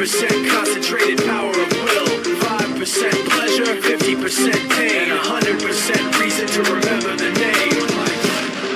90% concentrated power of will, 5% pleasure, 50% pain, and 100% reason to remember the name.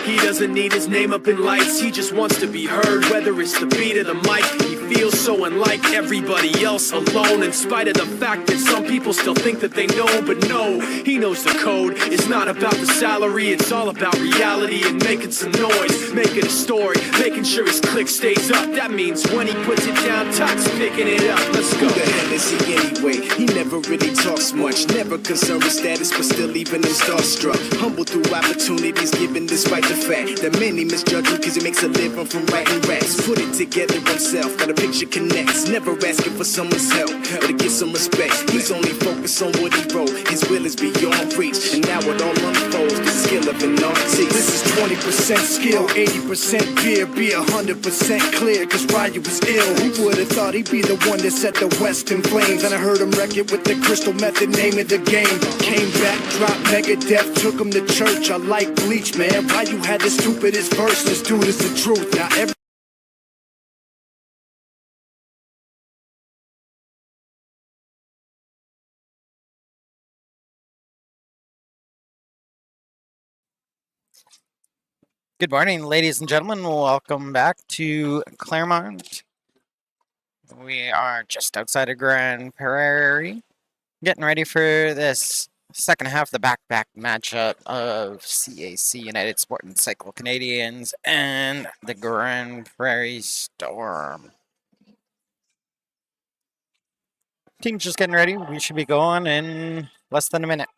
He doesn't need his name up in lights, he just wants to be heard, whether it's the beat or the mic. He feels so unlike everybody else, alone, in spite of the fact that some people still think that they know. But no, he knows the code. It's not about the salary, it's all about reality and making some noise, making a story, making sure his click stays up. That means when he puts it down, Todd's picking it up. Let's go. Who the hell is he anyway? He never really talks much, never concerned with status, but still even him starstruck. Humble through opportunities given despite the fact that many misjudge him cause he makes a living from writing raps. Put it together himself, got a picture connects, never asking for someone's help or to get some respect. He's only focused on what he wrote, his will is beyond reach, and now it all unfolds, the skill of an artist. This is 20% skill, 80% fear, be 100% clear, cause Ryu was ill. Who would've thought he'd be the one that set the West in flames? And I heard him wreck it with the crystal method, name of the game. Came back, dropped Megadeth, took him to church. I like Bleach, man. Ryu had the stupidest verse, this dude is the truth. Now every Good morning, ladies and gentlemen. Welcome back to Claremont. We are just outside of Grande Prairie, getting ready for this second half of the back-to-back matchup of CAC United Sport and Cycle Canadians and the Grande Prairie Storm. Team's just getting ready. We should be going in less than a minute.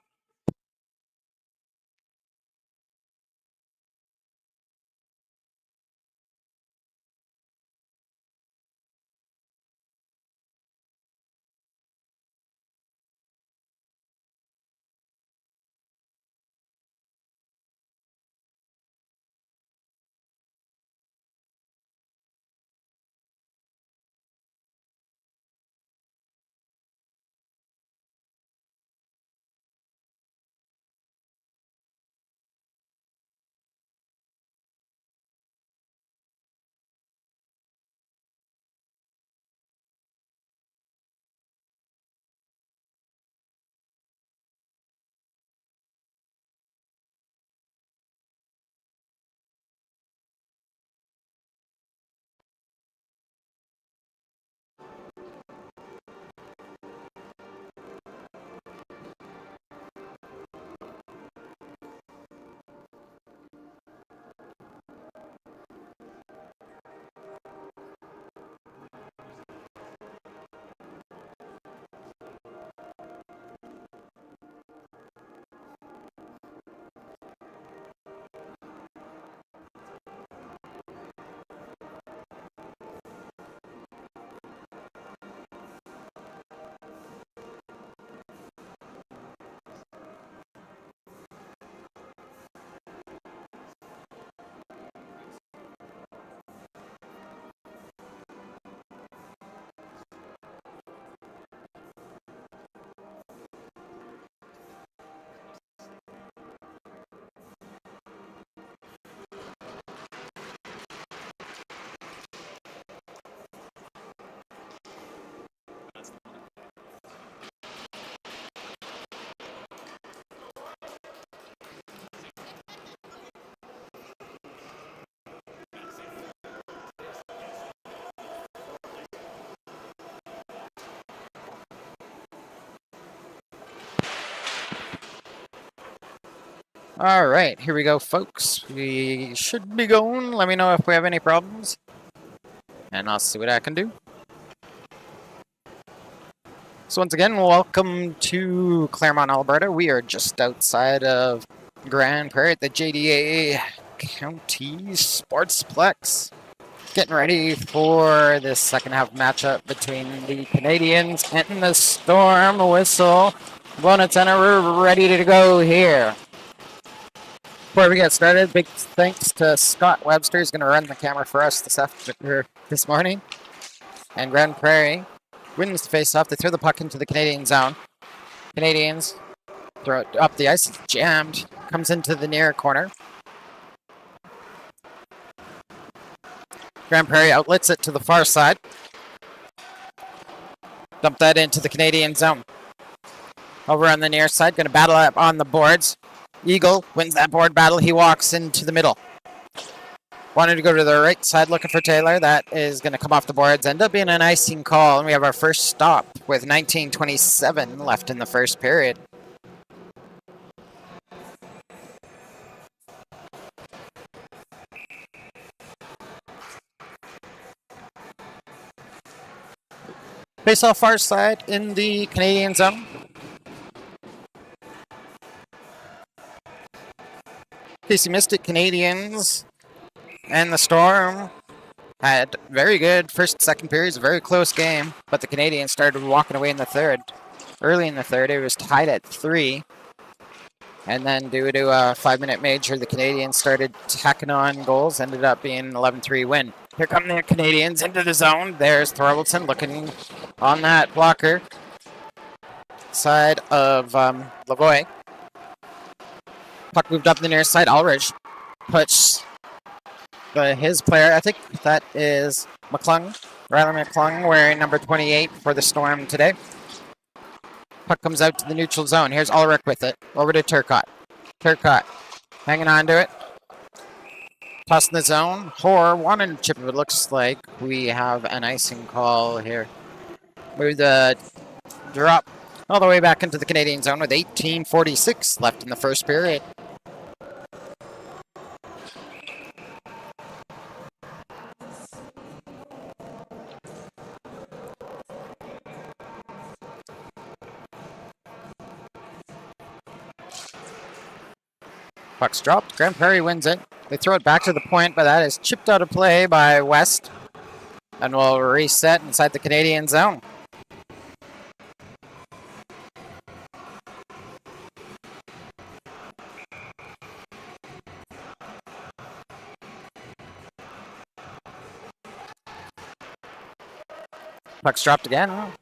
All right, here we go, folks. We should be going. Let me know if we have any problems, and I'll see what I can do. So once again, welcome to Claremont, Alberta. We are just outside of Grande Prairie at the JDA County Sportsplex. Getting ready for this second half matchup between the Canadians and the Storm. Whistle blown at center. We're ready to go here. Before we get started, big thanks to Scott Webster, who's going to run the camera for us this morning. And Grande Prairie wins the face-off. They throw the puck into the Canadian zone. Canadians throw it up the ice. It's jammed. Comes into the near corner. Grande Prairie outlets it to the far side. Dump that into the Canadian zone. Over on the near side, going to battle up on the boards. Eagle wins that board battle. He walks into the middle. Wanted to go to the right side looking for Taylor. That is going to come off the boards. End up being an icing call, and we have our first stop with 19:27 left in the first period. Face off far side in the Canadian zone. PC Mystic Canadians and the Storm had very good first, second periods, a very close game, but the Canadians started walking away in the third. Early in the third, it was tied at 3. And then due to a 5-minute major, the Canadians started tacking on goals, ended up being an 11-3 win. Here come the Canadians into the zone. There's Thorvaldson looking on that blocker. Side of Lavoie. Puck moved up the near side. Ulrich puts his player, I think that is McClung, Riley McClung, wearing number 28 for the Storm today. Puck comes out to the neutral zone. Here's Ulrich with it. Over to Turcotte. Turcotte hanging on to it. Toss in the zone. Hoare wanting to chip it. It looks like we have an icing call here. Move the drop all the way back into the Canadian zone with 18:46 left in the first period. Puck's dropped. Grande Prairie wins it. They throw it back to the point, but that is chipped out of play by West. And will reset inside the Canadian zone. Puck's dropped again.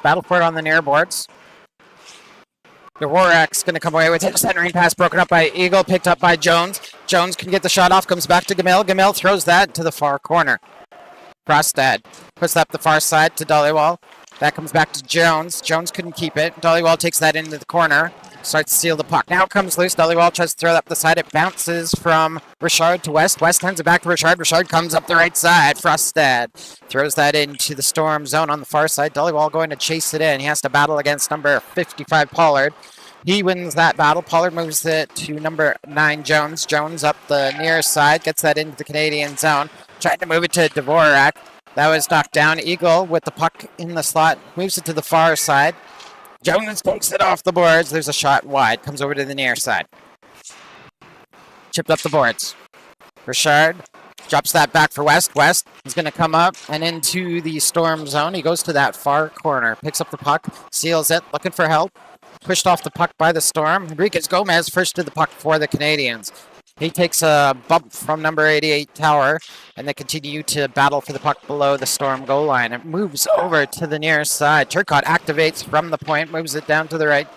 Battle for it on the near boards. Dvorak's going to come away with it. Centering pass broken up by Eagle, picked up by Jones. Jones can get the shot off, comes back to Gamel. Gamel throws that to the far corner. Frostad puts that up the far side to Dollywall. That comes back to Jones. Jones couldn't keep it. Dollywall takes that into the corner. Starts to steal the puck. Now it comes loose. Dollywall tries to throw it up the side. It bounces from Richard to West. West turns it back to Richard. Richard comes up the right side. Frostad throws that into the Storm zone on the far side. Dollywall going to chase it in. He has to battle against number 55 Pollard. He wins that battle. Pollard moves it to number 9 Jones. Jones up the near side. Gets that into the Canadian zone. Tried to move it to Dvorak. That was knocked down. Eagle with the puck in the slot. Moves it to the far side. Jones takes it off the boards. There's a shot wide. Comes over to the near side. Chipped up the boards. Richard drops that back for West. West is going to come up and into the Storm zone. He goes to that far corner. Picks up the puck. Seals it. Looking for help. Pushed off the puck by the Storm. Enriquez Gomez first to the puck for the Canadians. He takes a bump from number 88 Tower, and they continue to battle for the puck below the Storm goal line. It moves over to the near side. Turcotte activates from the point, moves it down to the right.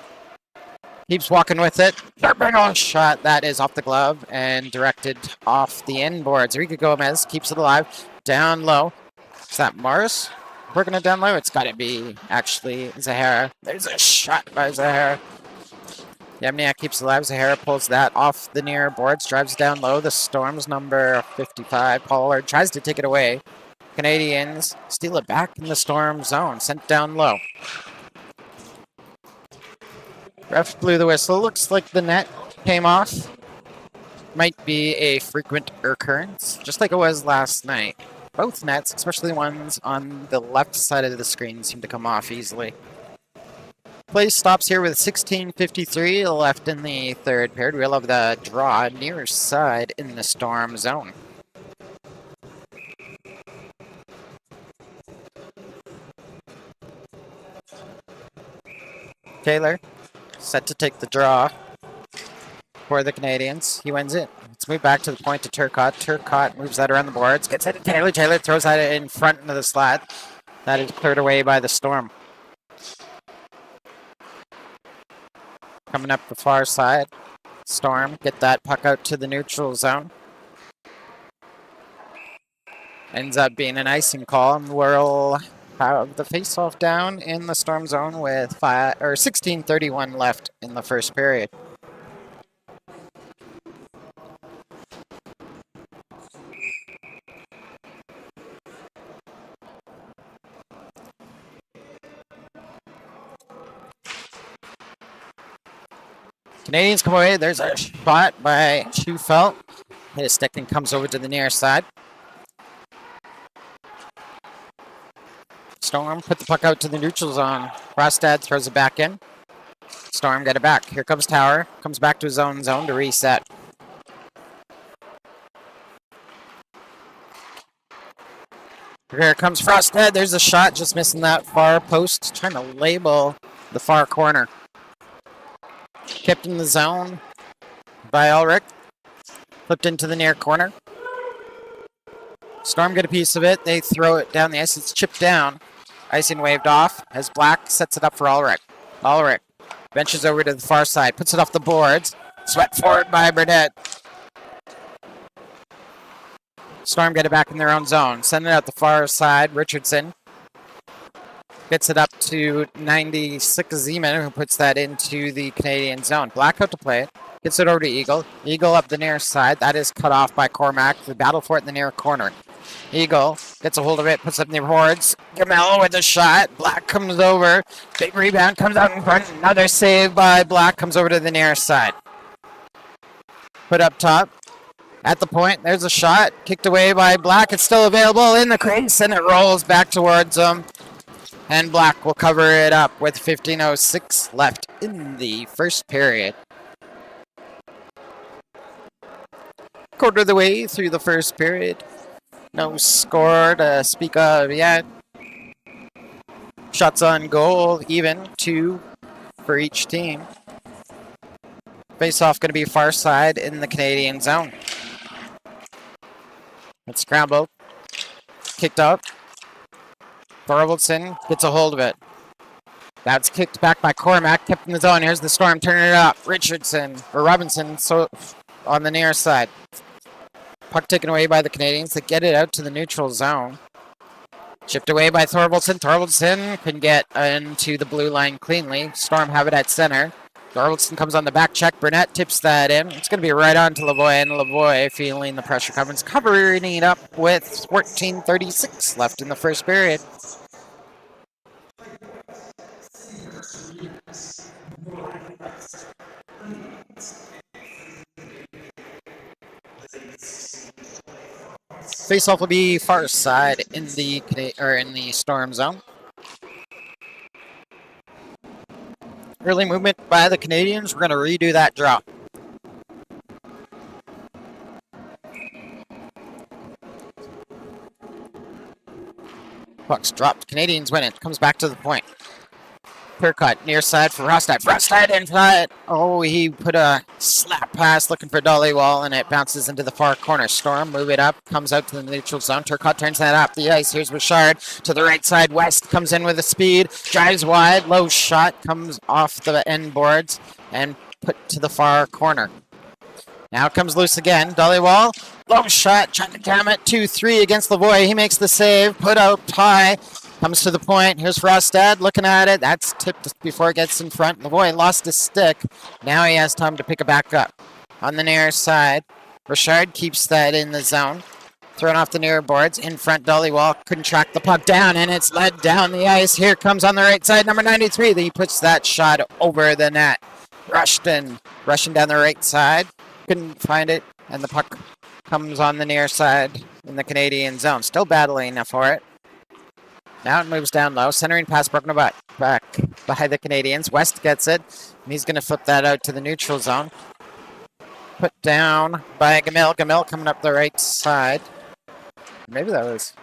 Keeps walking with it. Terminal shot. That is off the glove and directed off the inboards. Enriquez Gomez keeps it alive. Down low. Is that Morris? Working it down low. It's got to be actually Zahara. There's a shot by Zahara. Yemniak keeps alive. Zahara pulls that off the near boards, drives down low. The Storm's number 55, Pollard, tries to take it away. Canadians steal it back in the Storm zone, sent down low. Ref blew the whistle. Looks like the net came off. Might be a frequent occurrence, just like it was last night. Both nets, especially the ones on the left side of the screen, seem to come off easily. Play stops here with 16:53 left in the third period. We'll have the draw near side in the Storm zone. Taylor set to take the draw for the Canadians. He wins it. Let's move back to the point to Turcotte. Turcotte moves that around the boards. Gets it to Taylor. Taylor throws that in front into the slot. That is cleared away by the Storm. Coming up the far side. Storm get that puck out to the neutral zone. Ends up being an icing call, and we'll have the face-off down in the Storm zone with 16:31 left in the first period. Canadians come away. There's a shot by Schufelt. His stick and comes over to the near side. Storm put the puck out to the neutral zone. Frostad throws it back in. Storm get it back. Here comes Tower. Comes back to his own zone to reset. Here comes Frostad. There's a shot. Just missing that far post. Trying to label the far corner. Kept in the zone by Ulrich. Flipped into the near corner. Storm get a piece of it. They throw it down the ice. It's chipped down. Icing waved off as Black sets it up for Ulrich. Ulrich benches over to the far side. Puts it off the boards. Swept forward by Burnett. Storm get it back in their own zone. Send it out the far side. Richardson gets it up to 96 Zeman, who puts that into the Canadian zone. Black out to play it. Gets it over to Eagle. Eagle up the near side. That is cut off by Cormac. The battle for it in the near corner. Eagle gets a hold of it, puts it in the boards. Gamel with a shot. Black comes over. Big rebound, comes out in front. Another save by Black, comes over to the near side. Put up top. At the point, there's a shot. Kicked away by Black. It's still available in the crease, and it rolls back towards him. And Black will cover it up with 15:06 left in the first period. Quarter of the way through the first period. No score to speak of yet. Shots on goal, even 2 for each team. Face-off going to be far side in the Canadian zone. It's scrambled. Kicked up. Thorvaldson gets a hold of it. That's kicked back by Cormac. Kept in the zone. Here's the Storm turning it up. Robinson on the near side. Puck taken away by the Canadians. They get it out to the neutral zone. Chipped away by Thorvaldson. Thorvaldson can get into the blue line cleanly. Storm have it at center. Thorvaldson comes on the back check. Burnett tips that in. It's going to be right on to Lavoie, and Lavoie, feeling the pressure coming, covering it up with 14:36 left in the first period. Face-off will be far side in the Storm zone. Early movement by the Canadians. We're going to redo that draw. Puck's dropped. Canadians win it. Comes back to the point. Clear cut. Near side for Frostad. Frostad in front. Oh, he put a slap pass looking for Dollywall, and it bounces into the far corner. Storm move it up. Comes out to the neutral zone. Turcotte turns that up the ice. Here's Bouchard to the right side. West comes in with a speed. Drives wide. Low shot. Comes off the end boards and put to the far corner. Now it comes loose again. Dollywall. Low shot. Trying to jam it. 2-3 against Lavoie. He makes the save. Put out high. Comes to the point. Here's Frostad looking at it. That's tipped before it gets in front. Lavoie lost his stick. Now he has time to pick it back up. On the near side, Richard keeps that in the zone. Thrown off the near boards. In front, Dollywall couldn't track the puck down, and it's led down the ice. Here comes on the right side, number 93. He puts that shot over the net. Rushing down the right side. Couldn't find it, and the puck comes on the near side in the Canadian zone. Still battling for it. Now it moves down low. Centering pass broken back by the Canadians. West gets it. And he's going to flip that out to the neutral zone. Put down by Gamel. Gamel coming up the right side. Maybe that was...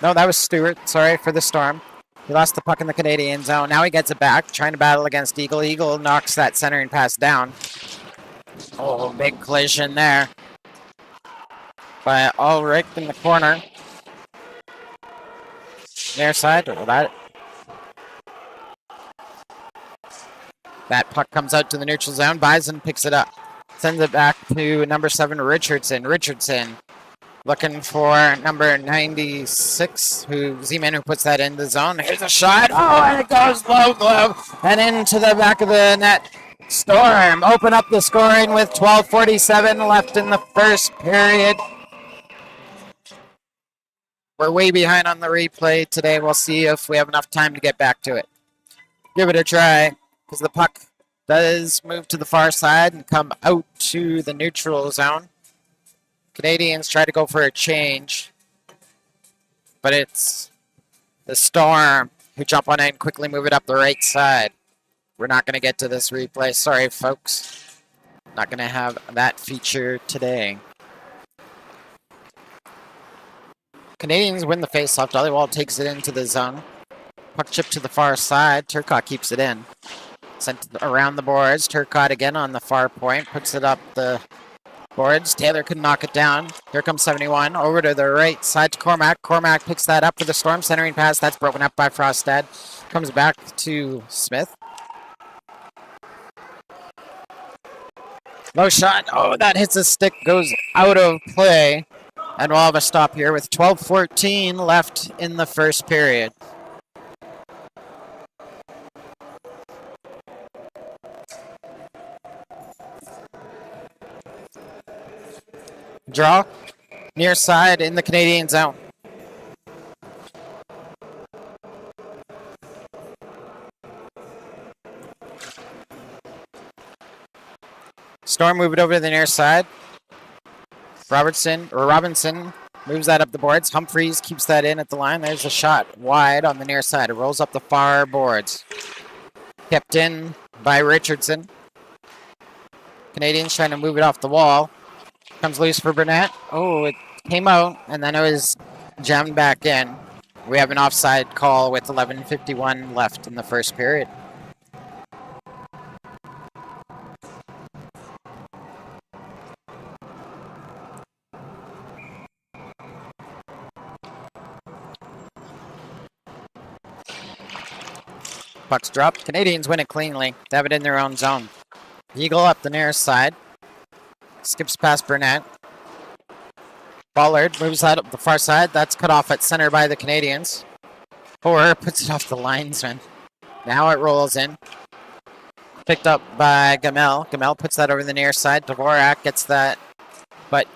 No, that was Stewart. Sorry for the Storm. He lost the puck in the Canadian zone. Now he gets it back. Trying to battle against Eagle. Eagle knocks that centering pass down. Oh, big collision there by Ulrich in the corner. Near side, that puck comes out to the neutral zone. Bison picks it up. Sends it back to number 7, Richardson. Richardson Looking for number 96, Z-Man, who puts that in the zone. Here's a shot. Oh, and it goes low glove and into the back of the net. Storm open up the scoring with 12:47 left in the first period. We're way behind on the replay today. We'll see if we have enough time to get back to it. Give it a try, because the puck does move to the far side and come out to the neutral zone. Canadians try to go for a change, but it's the Storm who jump on it and quickly move it up the right side. We're not going to get to this replay. Sorry, folks. Not going to have that feature today. Canadians win the faceoff. Dollywall takes it into the zone. Puck chip to the far side. Turcotte keeps it in. Sent around the boards. Turcotte again on the far point. Puts it up the boards. Taylor could knock it down. Here comes 71. Over to the right side to Cormac. Cormac picks that up for the Storm. Centering pass. That's broken up by Frostad. Comes back to Smith. Low shot. Oh, that hits a stick. Goes out of play. And we'll have a stop here with 12:14 left in the first period. Draw. Near side in the Canadian zone. Storm move it over to the near side. Robinson moves that up the boards. Humphreys keeps that in at the line. There's a shot wide on the near side. It rolls up the far boards. Kept in by Richardson. Canadians trying to move it off the wall. Comes loose for Burnett. Oh, it came out, and then it was jammed back in. We have an offside call with 11:51 left in the first period. Pucks dropped. Canadians win it cleanly. They have it in their own zone. Eagle up the near side. Skips past Burnett. Ballard moves that up the far side. That's cut off at center by the Canadians. Or puts it off the linesman. Now it rolls in. Picked up by Gamel. Gamel puts that over the near side. Dvorak gets that, but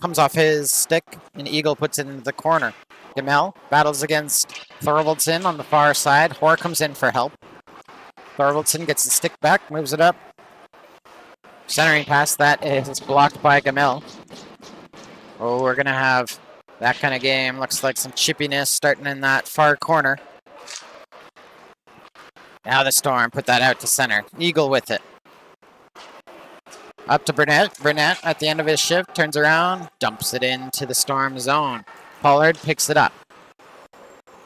comes off his stick, and Eagle puts it into the corner. Gamel battles against Thorvaldson on the far side. Hoare comes in for help. Thorvaldson gets the stick back, moves it up. Centering pass, that is blocked by Gamel. Oh, we're going to have that kind of game. Looks like some chippiness starting in that far corner. Now the Storm put that out to center. Eagle with it. Up to Burnett. Burnett at the end of his shift turns around, dumps it into the Storm zone. Pollard picks it up.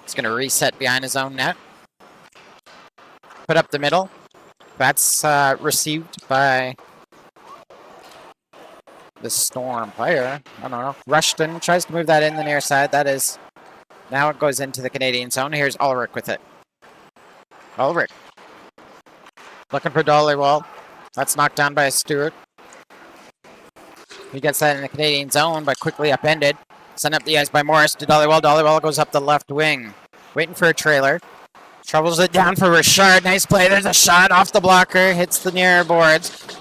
He's going to reset behind his own net. Put up the middle. That's received by the Storm player. I don't know. Rushton tries to move that in the near side. That is. Now it goes into the Canadian zone. Here's Ulrich with it. Ulrich. Looking for Dollywall. That's knocked down by Stewart. He gets that in the Canadian zone, but quickly upended. Sent up the ice by Morris to Dollywall. Dollywall goes up the left wing. Waiting for a trailer. Troubles it down for Richard. Nice play. There's a shot off the blocker. Hits the near boards.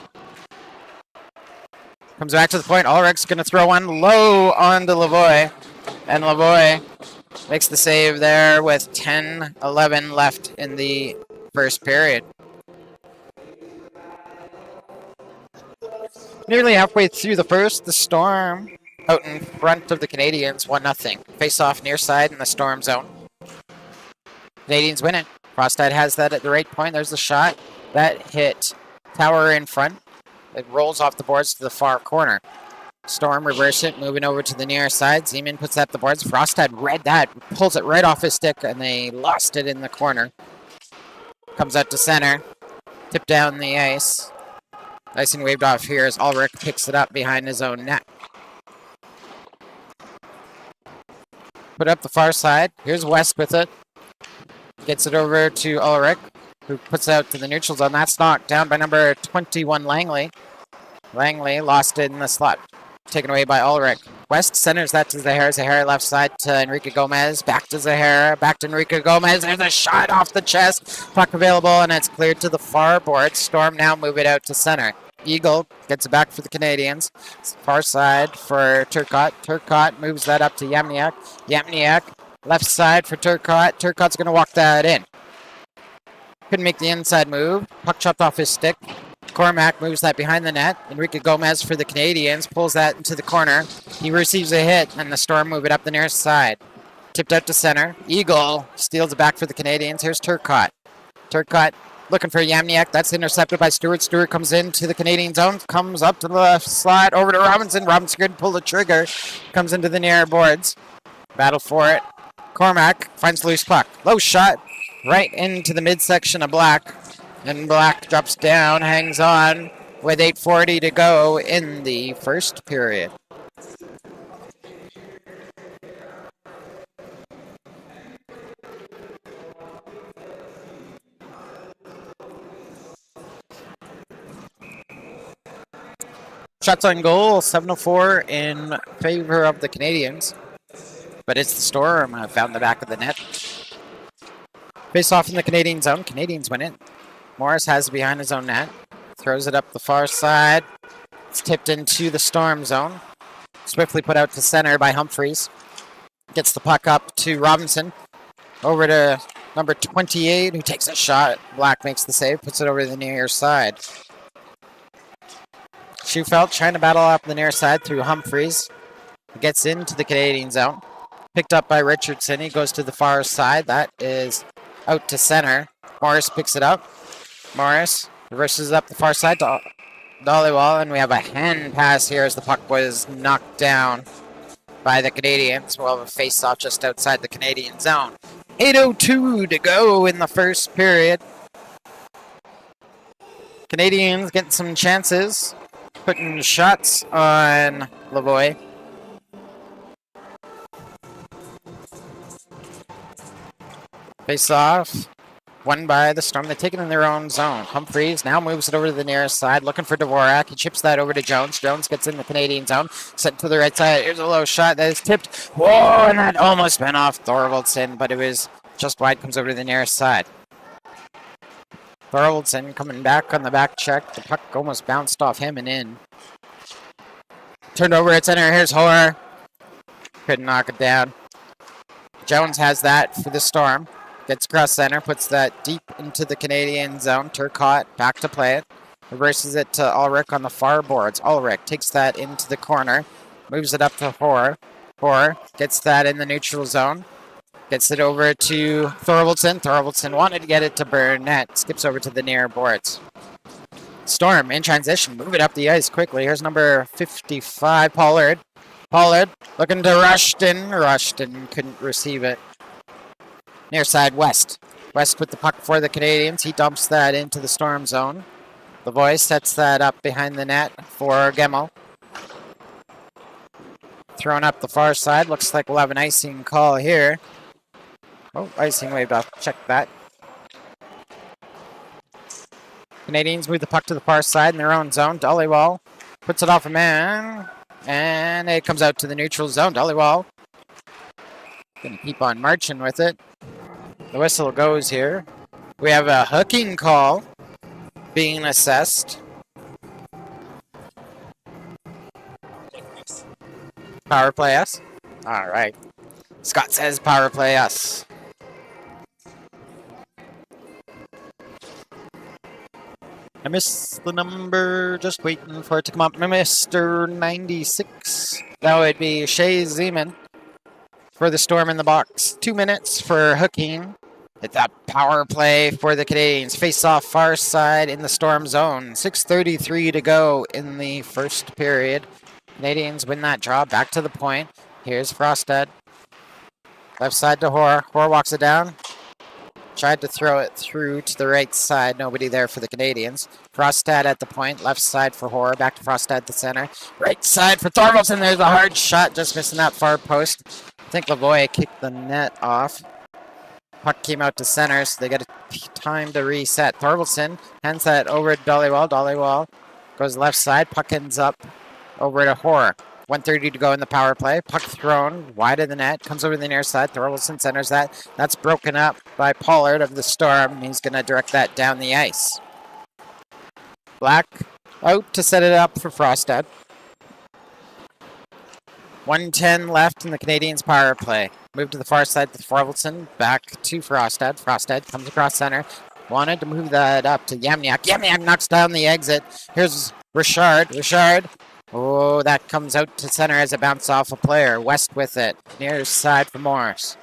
Comes back to the point. Ulrich's going to throw one low onto Lavoie. And Lavoie makes the save there with 10-11 left in the first period. Nearly halfway through the first, the Storm out in front of the Canadians, 1-0. Face off near side in the Storm zone. Canadians win it. Frostad has that at the right point. There's the shot. That hit Tower in front. It rolls off the boards to the far corner. Storm reverse it, moving over to the near side. Zeman puts up the boards. Frostad read that, pulls it right off his stick, and they lost it in the corner. Comes out to center. Tipped down the ice. Icing waved off here as Ulrich picks it up behind his own net. Put up the far side. Here's West with it. Gets it over to Ulrich, who puts it out to the neutral zone. That's knocked down by number 21, Langley. Langley lost it in the slot. taken away by Ulrich. West centers that to Zahara. Zahara left side to Enrique Gomez. Back to Zahara. Back to Enrique Gomez. There's a shot off the chest. Puck available, and it's cleared to the far board. Storm now move it out to center. Eagle gets it back for the Canadians. Far side for Turcotte. Turcotte moves that up to Yamniak. Yamniak left side for Turcotte. Turcotte's going to walk that in. Couldn't make the inside move. Puck chopped off his stick. Cormac moves that behind the net. Enrique Gomez for the Canadians pulls that into the corner. He receives a hit, and the Storm move it up the near side. Tipped out to center. Eagle steals it back for the Canadians. Here's Turcotte. Turcotte looking for Yamniak. That's intercepted by Stewart. Stewart comes into the Canadian zone. Comes up to the left slide. Over to Robinson. Robinson couldn't pull the trigger. Comes into the near boards. Battle for it. Cormac finds loose puck. Low shot. Right into the midsection of Black. And Black drops down, hangs on with 8:40 to go in the first period. Shots on goal, 7-4 in favor of the Canadians. But it's the Storm found the back of the net. Face off in the Canadian zone. Canadians win it. Morris has it behind his own net. Throws it up the far side. It's tipped into the Storm zone. Swiftly put out to center by Humphreys. Gets the puck up to Robinson. Over to number 28, who takes a shot. Black makes the save. Puts it over to the near side. Schufelt trying to battle up the near side through Humphreys. Gets into the Canadian zone. Picked up by Richardson. He goes to the far side. That is out to center. Morris picks it up. Morris reverses up the far side to Dollywall, and we have a hand pass here as the puck was knocked down by the Canadians. We'll have a face-off just outside the Canadian zone. 8:02 to go in the first period. Canadians getting some chances, putting shots on Lavoie. Face-off. Won by the Storm. They take it in their own zone. Humphreys now moves it over to the nearest side, looking for Dvorak. He chips that over to Jones. Jones gets in the Canadian zone, sent to the right side. Here's a low shot that is tipped. Whoa, and that almost went off Thorvaldsen, but it was just wide, comes over to the nearest side. Thorvaldsen coming back on the back check. The puck almost bounced off him and in. Turned over at center. Here's Hoare. Couldn't knock it down. Jones has that for the Storm. Gets across center, puts that deep into the Canadian zone. Turcotte back to play it. Reverses it to Ulrich on the far boards. Ulrich takes that into the corner. Moves it up to Hoare. Hoare gets that in the neutral zone. Gets it over to Thorvaldsen. Thorvaldsen wanted to get it to Burnett. Skips over to the near boards. Storm in transition. Move it up the ice quickly. Here's number 55, Pollard. Pollard looking to Rushton. Rushton couldn't receive it. Near side, West. West with the puck for the Canadians. He dumps that into the Storm zone. Lavoie sets that up behind the net for Gemmel. Thrown up the far side. Looks like we'll have an icing call here. Oh, icing waved off. Check that. Canadians move the puck to the far side in their own zone. Dollywall puts it off a man. And it comes out to the neutral zone. Dollywall gonna keep on marching with it. The whistle goes here. We have a hooking call being assessed. Power play us. All right. Scott says power play us. I missed the number, just waiting for it to come up. Mr. 96. That would be Shea Zeman for the Storm in the box. 2 minutes for hooking. It's a power play for the Canadians. Face off far side in the Storm zone. 6:33 to go in the first period. Canadians win that draw. Back to the point. Here's Frostad. Left side to Hoare. Hoare walks it down. Tried to throw it through to the right side. Nobody there for the Canadians. Frostad at the point. Left side for Hoare. Back to Frostad at the center. Right side for Thorvaldsen. There's a hard shot. Just missing that far post. I think Lavoie kicked the net off. Puck came out to center, so they get a time to reset. Thorvaldsen hands that over to Dollywall. Dollywall goes left side. Puck ends up over to Hoare. 1:30 to go in the power play. Puck thrown wide of the net. Comes over the near side. Thorvaldson centers that. That's broken up by Pollard of the Storm. He's going to direct that down the ice. Black out to set it up for Frostad. 1:10 left in the Canadiens' power play. Move to the far side to Thorvaldson. Back to Frostad. Frostad comes across center. Wanted to move that up to Yamniak. Yamniak knocks down the exit. Here's Richard. Richard. Oh, that comes out to center as it bounces off a player. West with it. Near side for Morris.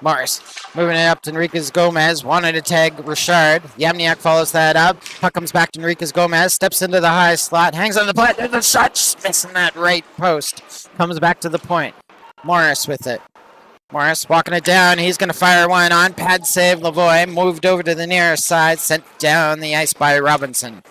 Morris moving it up to Enriquez Gomez. Wanted to tag Richard. Yamniak follows that up. Puck comes back to Enriquez Gomez. Steps into the high slot. Hangs on the plate. There's a shot. Just missing that right post. Comes back to the point. Morris with it. Morris walking it down. He's going to fire one on. Pad save. Lavoie moved over to the near side. Sent down the ice by Robinson.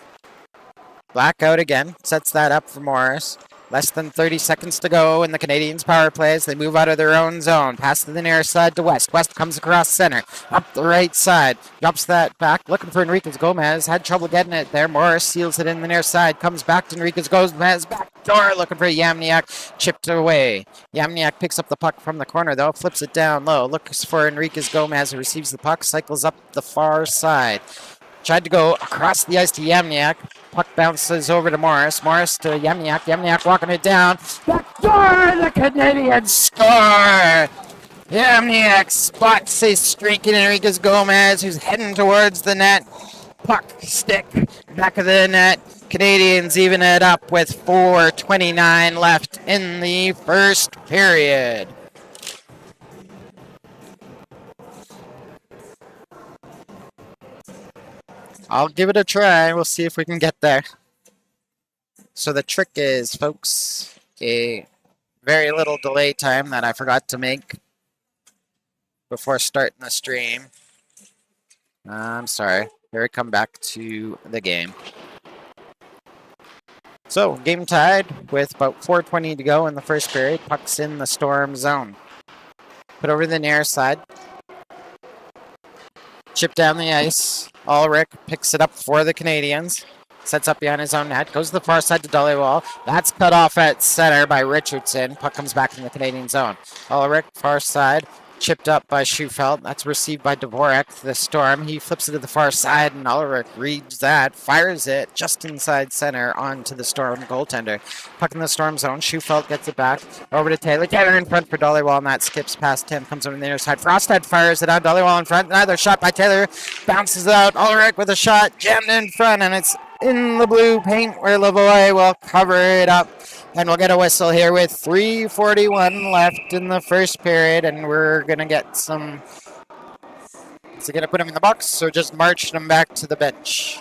Black out again. Sets that up for Morris. Less than 30 seconds to go in the Canadiens' power plays. They move out of their own zone. Pass to the near side to West. West comes across center. Up the right side. Drops that back. Looking for Enriquez Gomez. Had trouble getting it there. Morris seals it in the near side. Comes back to Enriquez Gomez. Back door. Looking for Yamniak. Chipped away. Yamniak picks up the puck from the corner though. Flips it down low. Looks for Enriquez Gomez who receives the puck. Cycles up the far side. Tried to go across the ice to Yamniak. Puck bounces over to Morris. Morris to Yamniak. Yamniak walking it down. Back door! The Canadiens score! Yamniak spots a streaking Enriquez Gomez who's heading towards the net. Puck stick back of the net. Canadiens even it up with 4:29 left in the first period. I'll give it a try. We'll see if we can get there. So the trick is, folks, a very little delay time that I forgot to make before starting the stream. I'm sorry. Here we come back to the game. So, game tied with about 4:20 to go in the first period. Puck's in the Storm zone. Put over the near side. Chip down the ice. Ulrich picks it up for the Canadiens. Sets up behind his own net. Goes to the far side to Dollywall. That's cut off at center by Richardson. Puck comes back in the Canadian zone. Ulrich, far side. Chipped up by Schufelt. That's received by Dvorak, the Storm. He flips it to the far side, and Ulrich reads that. Fires it just inside center onto the Storm goaltender. Puck in the Storm zone. Schufelt gets it back. Over to Taylor. Taylor in front for Dollywall, and that skips past him. Comes over the near side. Frostad fires it out. Dollywall in front. Another shot by Taylor. Bounces out. Ulrich with a shot. Jammed in front, and it's in the blue paint where Lavoie will cover it up. And we'll get a whistle here with 3:41 left in the first period, and we're going to get some... Is it going to put him in the box, or just march him back to the bench?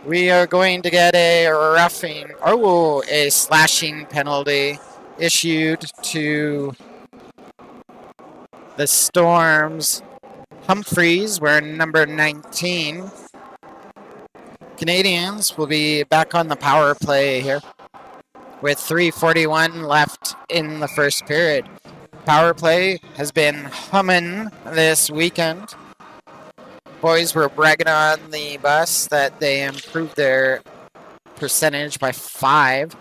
We are going to get a roughing, a slashing penalty issued to the Storm's Humphreys, wearing number 19. Canadiens will be back on the power play here with 3:41 left in the first period. Power play has been humming this weekend. Boys were bragging on the bus that they improved their percentage by 5.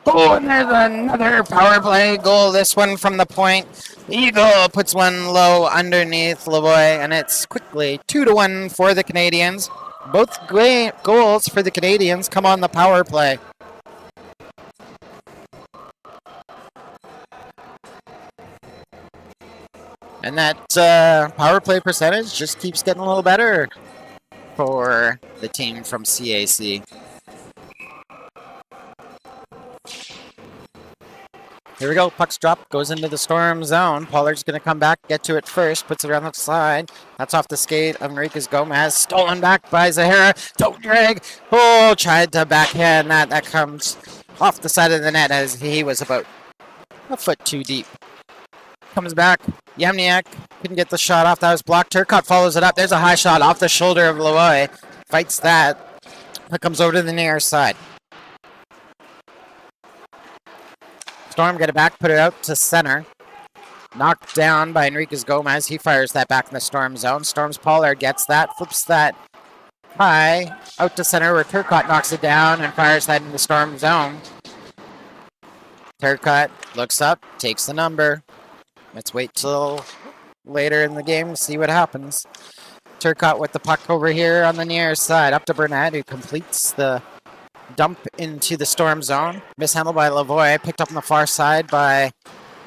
Oh, and there's another power play goal. This one from the point. Eagle puts one low underneath Lavoie, and it's quickly 2-1 for the Canadiens. Both goals for the Canadiens come on the power play. And that power play percentage just keeps getting a little better for the team from CAC. Here we go. Puck's drop. Goes into the Storm zone. Pollard's going to come back, get to it first. Puts it around the side. That's off the skate of Enriquez Gomez. Stolen back by Zahara. Don't drag. Oh, tried to backhand that. That comes off the side of the net as he was about a foot too deep. Comes back. Yamniak couldn't get the shot off. That was blocked. Turcotte follows it up. There's a high shot off the shoulder of Lavoie. Fights that. That comes over to the near side. Storm get it back, put it out to center. Knocked down by Enriquez Gomez. He fires that back in the Storm zone. Storm's Pollard gets that, flips that high out to center where Turcotte knocks it down and fires that in the Storm zone. Turcotte looks up, takes the number. Let's wait till later in the game to see what happens. Turcotte with the puck over here on the near side. Up to Burnett, who completes the dump into the Storm zone. Mishandled by Lavoie. Picked up on the far side by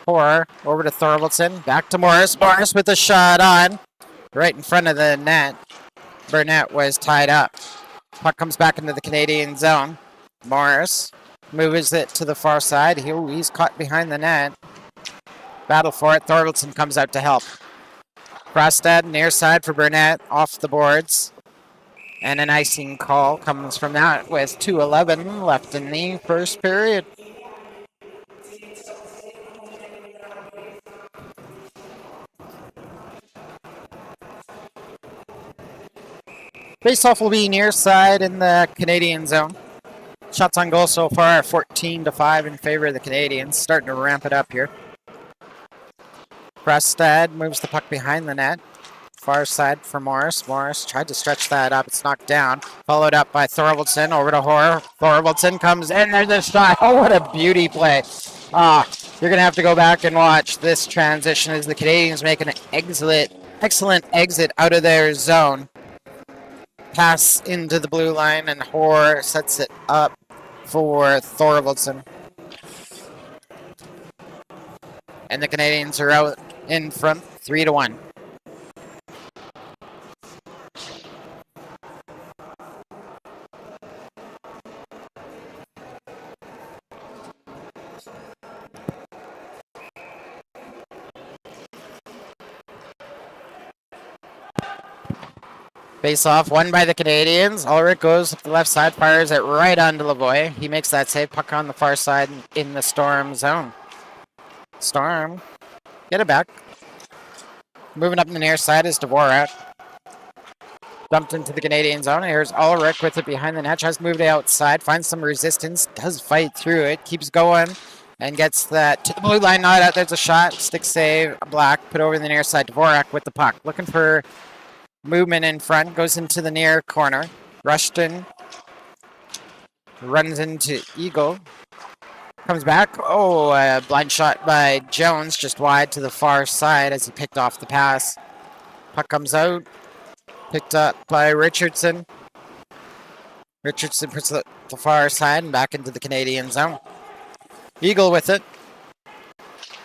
Hoare. Over to Thorvaldson. Back to Morris. Morris with a shot on. Right in front of the net. Burnett was tied up. Puck comes back into the Canadian zone. Morris moves it to the far side. He's caught behind the net. Battle for it. Thorvaldson comes out to help. Frostad near side for Burnett. Off the boards. And an icing call comes from that with 2:11 left in the first period. Faceoff will be near side in the Canadian zone. Shots on goal so far are 14-5 in favor of the Canadians. Starting to ramp it up here. Frostad moves the puck behind the net. Far side for Morris. Morris tried to stretch that up. It's knocked down. Followed up by Thorvaldson. Over to Hoare. Thorvaldson comes in. There's a shot. Oh, what a beauty play. You're going to have to go back and watch this transition as the Canadians make an excellent exit out of their zone. Pass into the blue line, and Hoare sets it up for Thorvaldson. And the Canadians are out in front 3-1. Face off, won by the Canadians. Ulrich goes up the left side, fires it right onto Lavoie. He makes that save. Puck on the far side in the Storm zone. Storm, get it back. Moving up in the near side is Dvorak. Dumped into the Canadian zone. Here's Ulrich with it behind the net. Tries to move it outside, finds some resistance, does fight through it, keeps going, and gets that to the blue line. Not out. There's a shot. Stick save. Black put over the near side. Dvorak with the puck. Looking for movement in front, goes into the near corner. Rushton runs into Eagle. Comes back. Oh, a blind shot by Jones, just wide to the far side as he picked off the pass. Puck comes out. Picked up by Richardson. Richardson puts it to the far side and back into the Canadian zone. Eagle with it.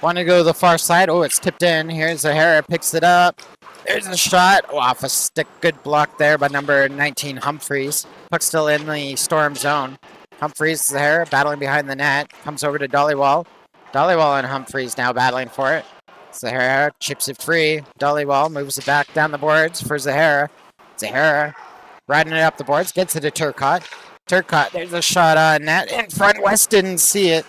Want to go to the far side. Oh, it's tipped in. Here's Zahara, picks it up. There's a shot. Oh, off a stick. Good block there by number 19, Humphreys. Puck's still in the Storm zone. Humphreys, Zahara, battling behind the net. Comes over to Dollywall. Dollywall and Humphreys now battling for it. Zahara chips it free. Dollywall moves it back down the boards for Zahara. Zahara riding it up the boards. Gets it to Turcotte. Turcotte, there's a shot on net. In front, West didn't see it.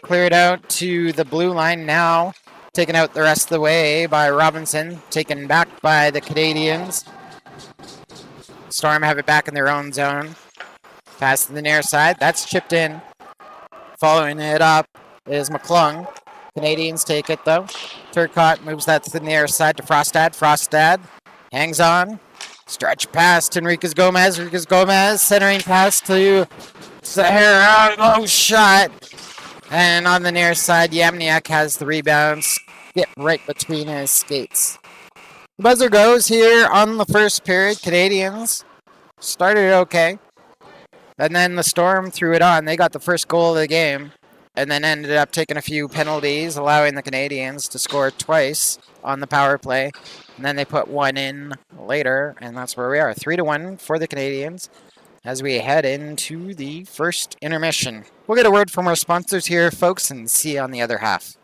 Cleared out to the blue line now. Taken out the rest of the way by Robinson. Taken back by the Canadians. Storm have it back in their own zone. Pass to the near side. That's chipped in. Following it up is McClung. Canadians take it though. Turcotte moves that to the near side to Frostad. Frostad hangs on. Stretch past Enriquez Gomez. Enriquez Gomez centering pass to Sahara. Low shot. And on the near side, Yamniak has the rebound. Skip right between his skates. The buzzer goes here on the first period. Canadians started okay. And then the Storm threw it on. They got the first goal of the game. And then ended up taking a few penalties, allowing the Canadians to score twice on the power play. And then they put one in later, and that's where we are. 3-1 for the Canadians as we head into the first intermission. We'll get a word from our sponsors here, folks, and see you on the other half.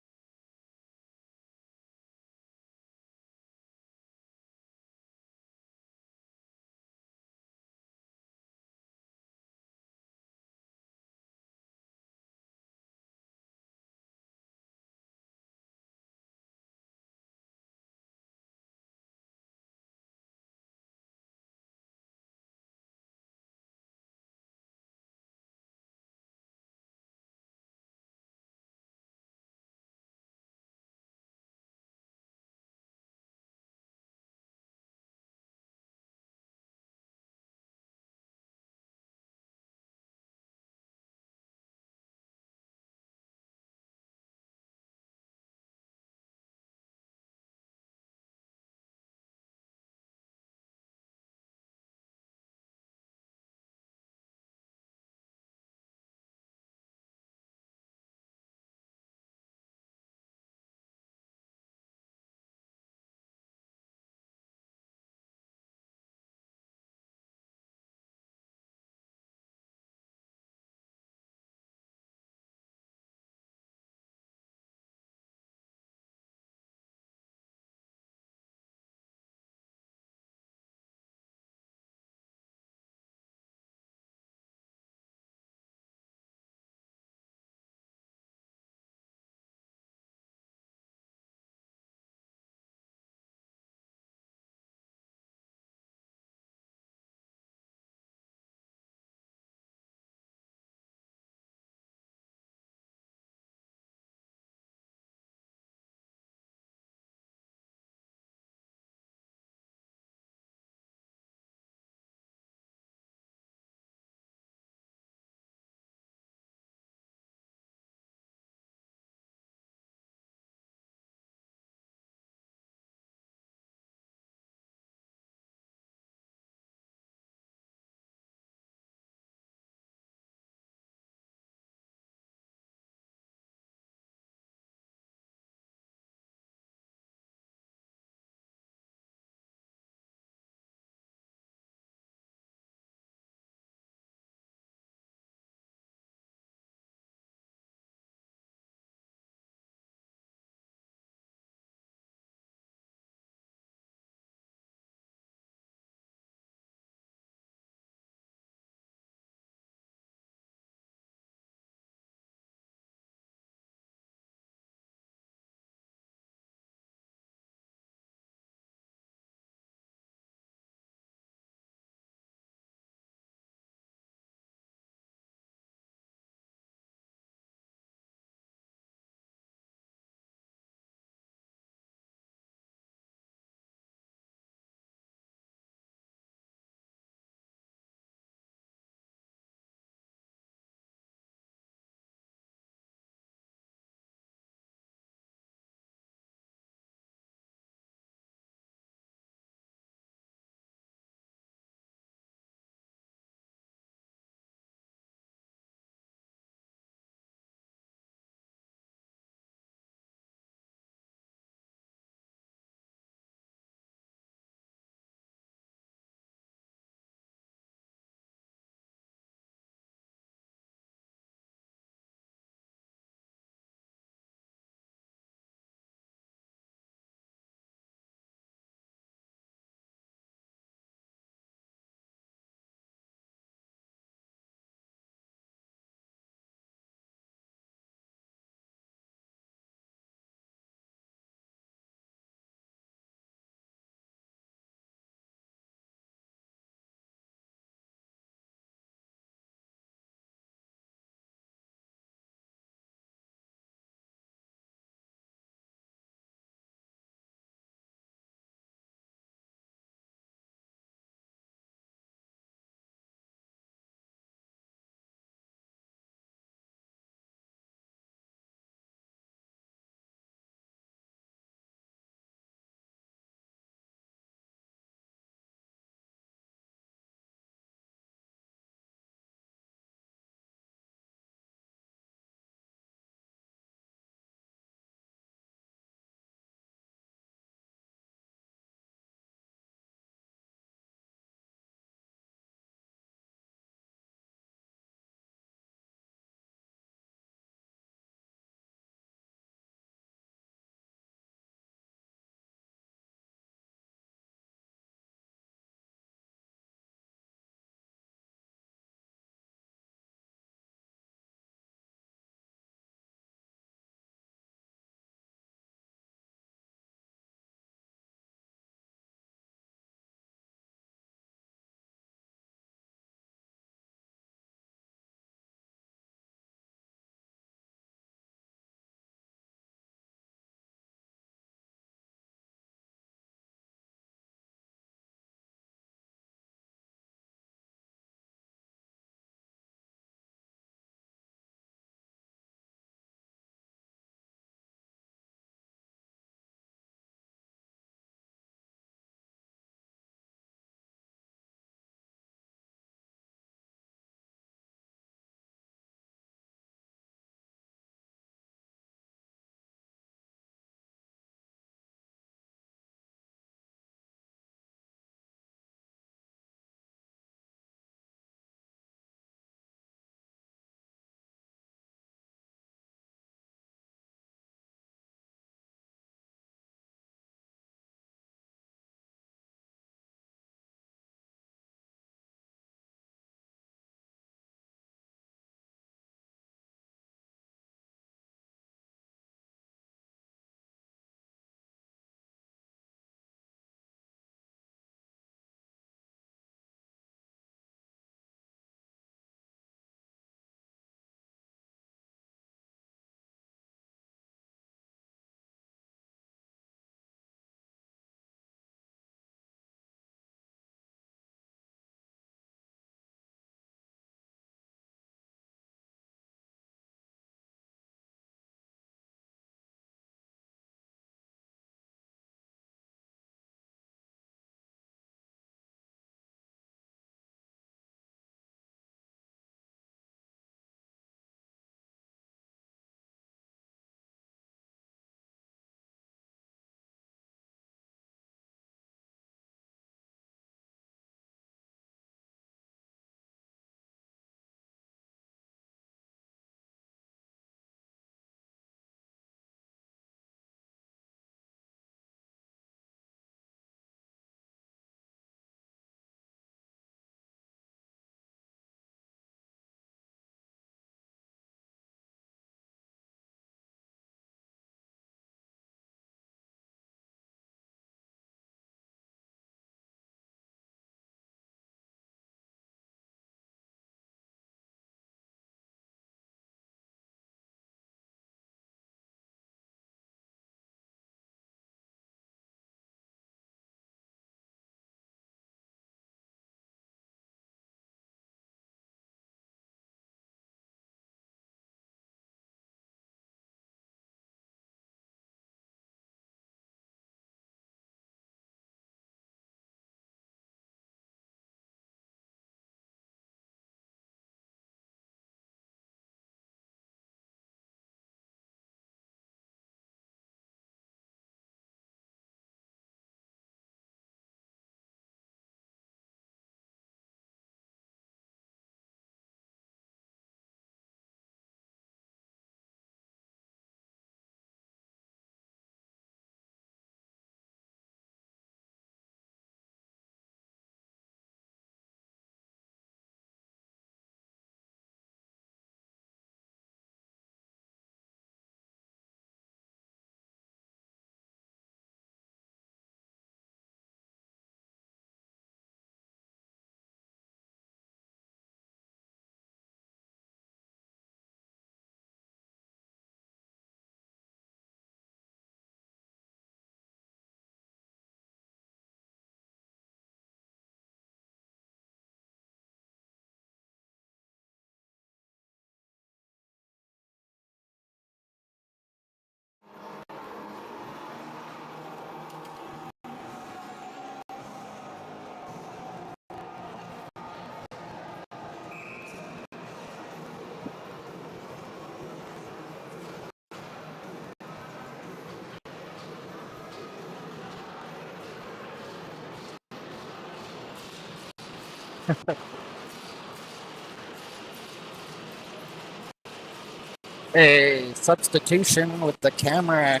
A substitution with the camera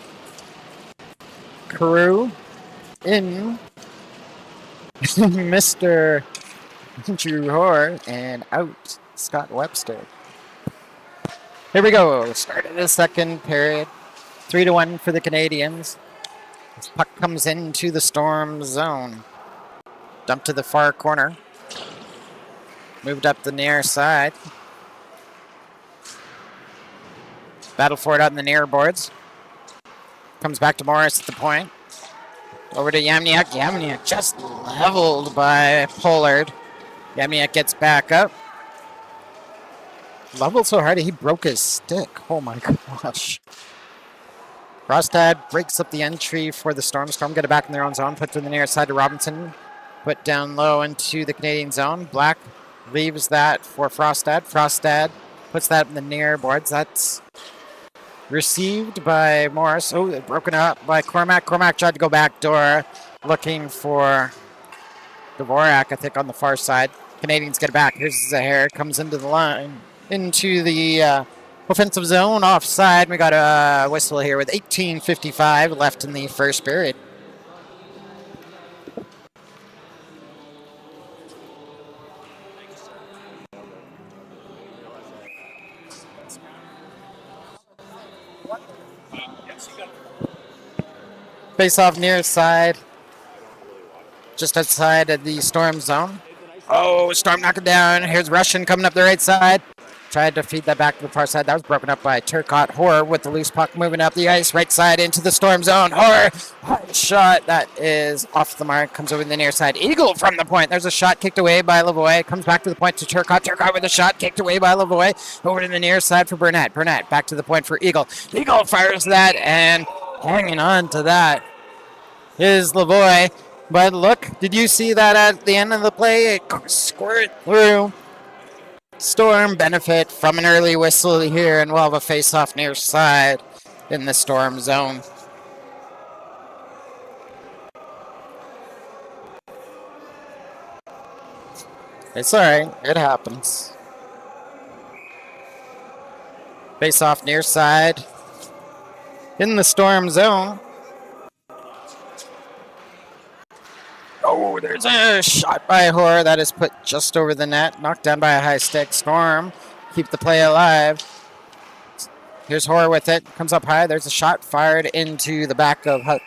crew in Mr. Drew Hoare and out Scott Webster. Here we go. Start of the second period. 3-1 for the Canadians. This puck comes into the Storm zone. Dumped to the far corner. Moved up the near side. Battle for it on the near boards. Comes back to Morris at the point. Over to Yamniak. Yamniak just leveled by Pollard. Yamniak gets back up. Leveled so hard he broke his stick. Oh my gosh. Frostad breaks up the entry for the Storm. Storm get it back in their own zone. Put to the near side to Robinson. Put down low into the Canadian zone. Black leaves that for Frostad. Frostad puts that in the near boards. That's received by Morris. Oh, they're broken up by Cormac. Cormac tried to go back door looking for Dvorak, I think, on the far side. Canadians get it back. Here's Zahir. Comes into the line. Into the offensive zone. Offside. We got a whistle here with 18:55 left in the first period. Face off near side. Just outside of the Storm zone. Oh, Storm knocked it down. Here's Russian coming up the right side. Tried to feed that back to the far side. That was broken up by Turcotte. Hoare with the loose puck moving up the ice. Right side into the Storm zone. Hoare, shot. That is off the mark. Comes over to the near side. Eagle from the point. There's a shot kicked away by Lavoie. Comes back to the point to Turcotte. Turcotte with a shot kicked away by Lavoie. Over to the near side for Burnett. Burnett back to the point for Eagle. Eagle fires that, and hanging on to that is Lavoie. But look, did you see that at the end of the play? It squirted through. Storm benefit from an early whistle here, and we'll have a face-off near side in the Storm zone. It's all right. It happens. Face-off near side in the Storm zone. Oh, there's a shot by Hoare that is put just over the net. Knocked down by a high stick. Storm keep the play alive. Here's Hoare with it. Comes up high. There's a shot fired into the back of, I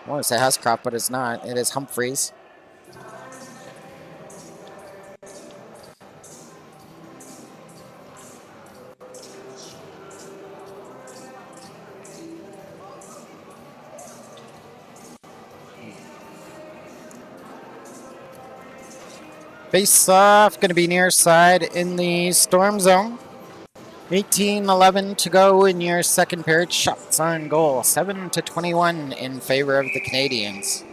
want to say Huscroft, but it's not. It is Humphreys. Face off, going to be near side in the Storm zone. 18-11 to go in your second period. Shots on goal, 7-21 in favor of the Canadians.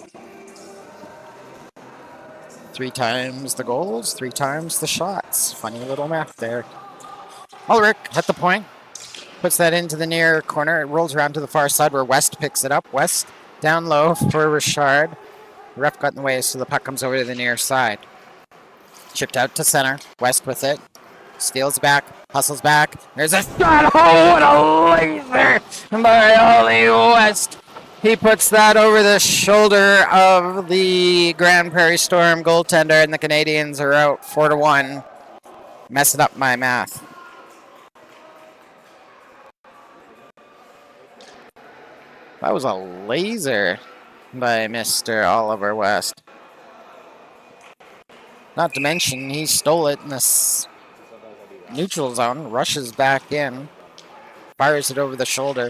3 times the goals, 3 times the shots. Funny little math there. Ulrich at the point. Puts that into the near corner. It rolls around to the far side where West picks it up. West down low for Richard. The ref got in the way, so the puck comes over to the near side. Chipped out to center. West with it. Steals back. Hustles back. There's a shot. Oh, what a laser by Ollie West. He puts that over the shoulder of the Grande Prairie Storm goaltender, and the Canadians are out 4-1. Messing up my math. That was a laser by Mr. Oliver West. Not to mention, he stole it in this neutral zone, rushes back in, fires it over the shoulder.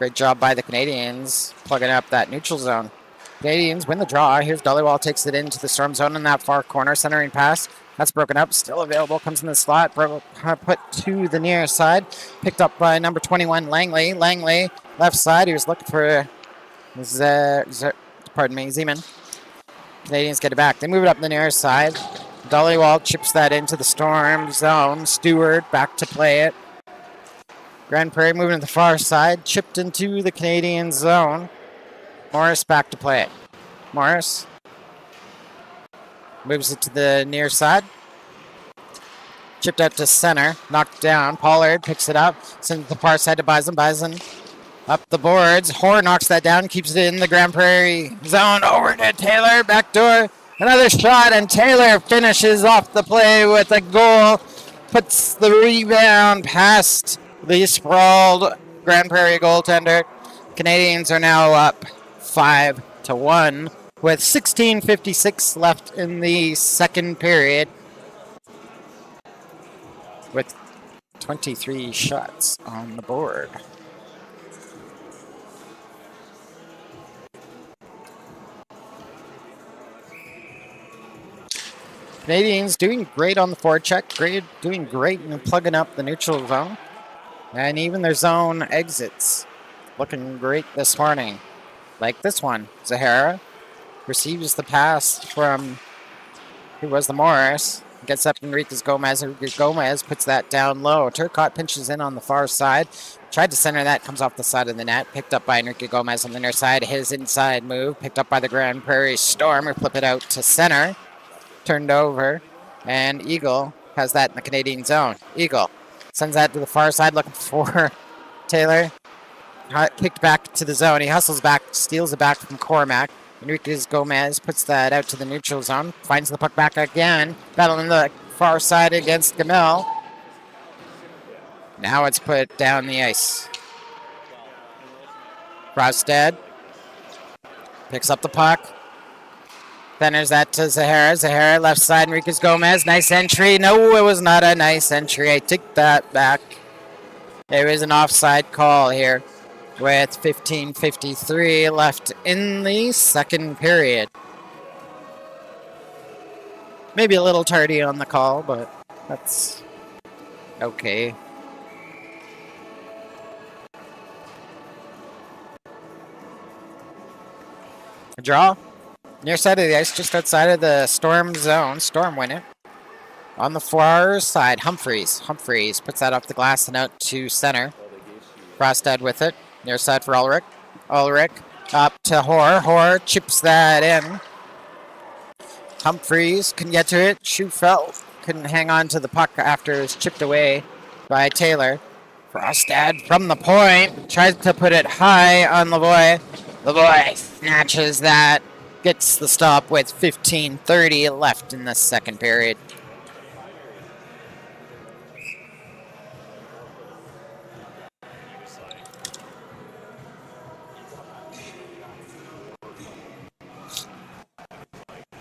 Great job by the Canadians plugging up that neutral zone. Canadians win the draw. Here's Dollywall, takes it into the Storm zone in that far corner. Centering pass. That's broken up. Still available. Comes in the slot. Put to the near side. Picked up by number 21, Langley. Langley, left side. He was looking for Zeman. Canadians get it back. They move it up the near side. Dollywall chips that into the Storm zone. Stewart back to play it. Grande Prairie moving to the far side. Chipped into the Canadian zone. Morris back to play it. Morris Moves it to the near side. Chipped out to center. Knocked down. Pollard picks it up. Sends it to the far side to Bison. Bison up the boards. Hoare knocks that down. Keeps it in the Grande Prairie zone. Over to Taylor. Backdoor. Another shot. And Taylor finishes off the play with a goal. Puts the rebound past the sprawled Grande Prairie goaltender. Canadians are now up 5-1 with 16:56 left in the second period, with 23 shots on the board. Canadians doing great on the forecheck, doing great in plugging up the neutral zone, and even their zone exits looking great this morning. Like this one, Zahara receives the pass from, who was the Morris, gets up Enriquez Gomez. Enriquez Gomez puts that down low. Turcotte pinches in on the far side. Tried to center that, comes off the side of the net. Picked up by Enrique Gomez on the near side. His inside move, picked up by the Grande Prairie Storm, who flip it out to center. Turned over, and Eagle has that in the Canadian zone. Eagle sends that to the far side, looking for Taylor. Kicked back to the zone. He hustles back, steals it back from Cormac. Enriquez Gomez puts that out to the neutral zone. Finds the puck back again. Battling the far side against Gamel. Now it's put down the ice. Frostad picks up the puck. Centers that to Zahara. Zahara left side. Enriquez Gomez. Nice entry. No, it was not a nice entry. I take that back. There is an offside call here with 15:53 left in the second period. Maybe a little tardy on the call, but that's okay. A draw. Near side of the ice, just outside of the Storm zone. Storm win it. On the far side, Humphreys. Humphreys puts that off the glass and out to center. Frostad with it. Near side for Ulrich. Ulrich up to Hoare. Hoare chips that in. Humphreys can get to it. Schufelt couldn't hang on to the puck after it was chipped away by Taylor. Frostad from the point. Tries to put it high on Lavoie. Lavoie snatches that. Gets the stop with 15:30 left in the second period.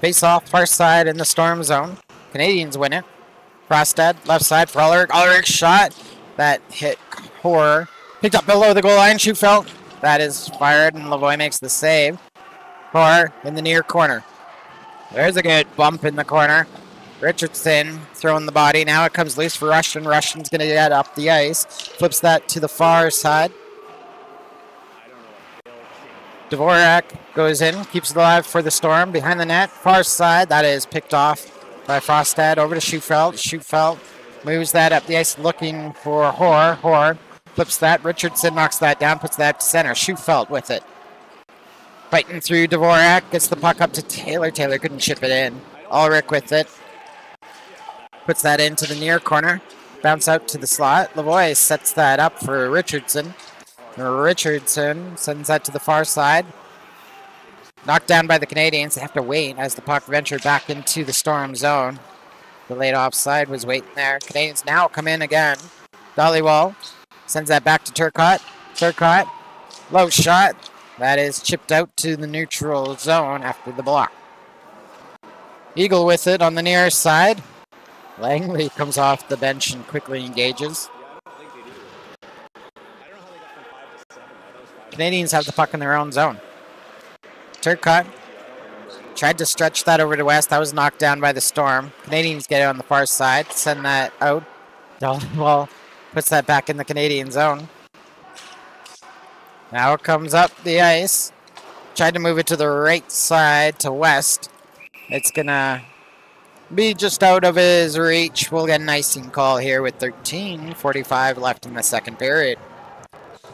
Face off, far side in the Storm zone. Canadians win it. Frostad, left side for Ulrich. Ulrich shot. That hit Hoare. Picked up below the goal line. Schufelt. That is fired, and Lavoie makes the save. Hoare in the near corner. There's a good bump in the corner. Richardson throwing the body. Now it comes loose for Russian. Russian's going to get up the ice. Flips that to the far side. Dvorak goes in, keeps it alive for the Storm. Behind the net, far side. That is picked off by Frostad. Over to Schufelt. Schufelt moves that up the ice looking for Hoare. Hoare flips that. Richardson knocks that down, puts that to center. Schufelt with it. Fighting through Dvorak, gets the puck up to Taylor. Taylor couldn't chip it in. Ulrich with it. Puts that into the near corner. Bounce out to the slot. Lavoie sets that up for Richardson. Richardson sends that to the far side. Knocked down by the Canadians. They have to wait as the puck ventured back into the Storm zone. The late offside was waiting there. Canadians now come in again. Dollywall sends that back to Turcotte. Turcotte, low shot. That is chipped out to the neutral zone after the block. Eagle with it on the near side. Langley comes off the bench and quickly engages. Canadians have the puck in their own zone. Turcotte tried to stretch that over to West. That was knocked down by the Storm. Canadians get it on the far side. Send that out. Dollywall puts that back in the Canadian zone. Now it comes up the ice. Tried to move it to the right side to West. It's going to be just out of his reach. We'll get an icing call here with 13:45 left in the second period.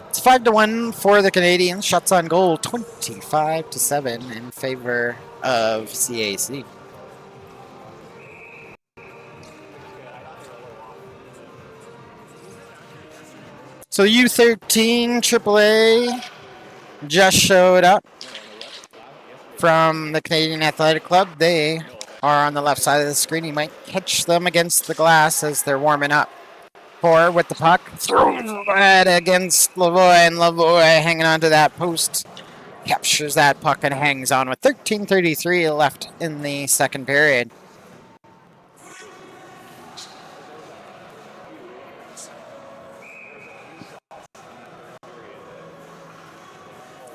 It's 5-1 for the Canadians. Shots on goal 25-7 in favor of CAC. So U13 AAA just showed up from the Canadian Athletic Club. They are on the left side of the screen. You might catch them against the glass as they're warming up. Four with the puck. Throws it against Lavoie, and Lavoie hanging onto that post. Captures that puck and hangs on with 13:33 left in the second period.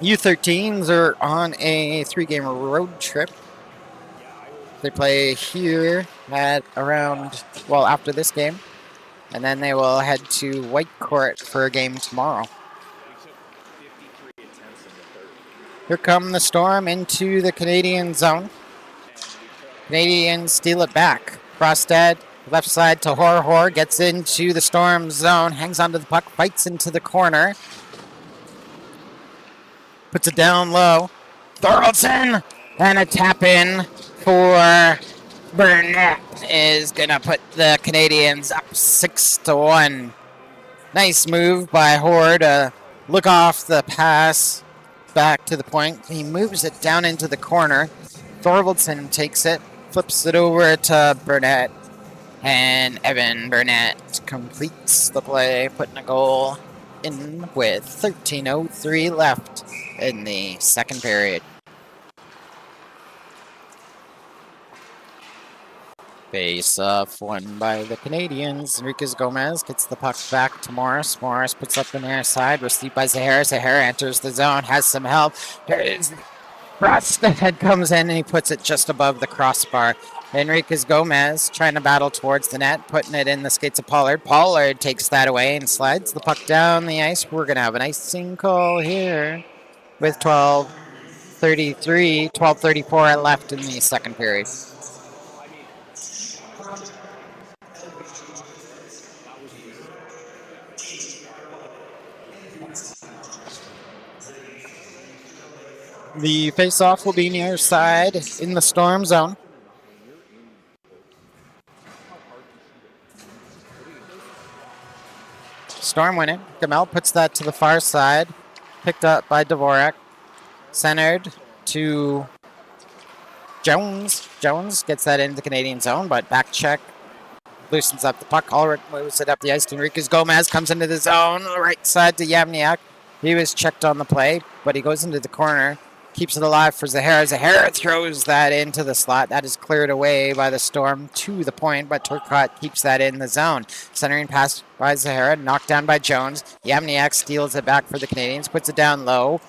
U13s are on a 3-game road trip. They play here at after this game. And then they will head to Whitecourt for a game tomorrow. Here come the Storm into the Canadian zone. Canadians steal it back. Frostad, left side to Hor. Gets into the Storm zone. Hangs onto the puck. Fights into the corner. Puts it down low. Thoraldson! And a tap in for Burnett is going to put the Canadians up 6-1. Nice move by Hor to look off the pass back to the point. He moves it down into the corner. Thorvaldson takes it, flips it over to Burnett, and Evan Burnett completes the play, putting a goal in with 13:03 left in the second period. Face off won by the Canadians. Enriquez Gomez gets the puck back to Morris. Morris puts up the near side. Received by Zahara. Zahara enters the zone. Has some help. Frostad comes in and he puts it just above the crossbar. Enriquez Gomez trying to battle towards the net. Putting it in the skates of Pollard. Pollard takes that away and slides the puck down the ice. We're going to have an icing call here with 12:34 left in the second period. The face-off will be near side in the Storm zone. Storm winning. Gamel puts that to the far side. Picked up by Dvorak. Centered to Jones. Jones gets that into the Canadian zone, but back check. Loosens up the puck. Ulrich moves it up the ice to Enriquez Gomez. Comes into the zone. Right side to Yamniak. He was checked on the play, but he goes into the corner. Keeps it alive for Zahara. Zahara throws that into the slot. That is cleared away by the Storm to the point, but Turcotte keeps that in the zone. Centering pass by Zahara, knocked down by Jones. Yamniak steals it back for the Canadians, puts it down low.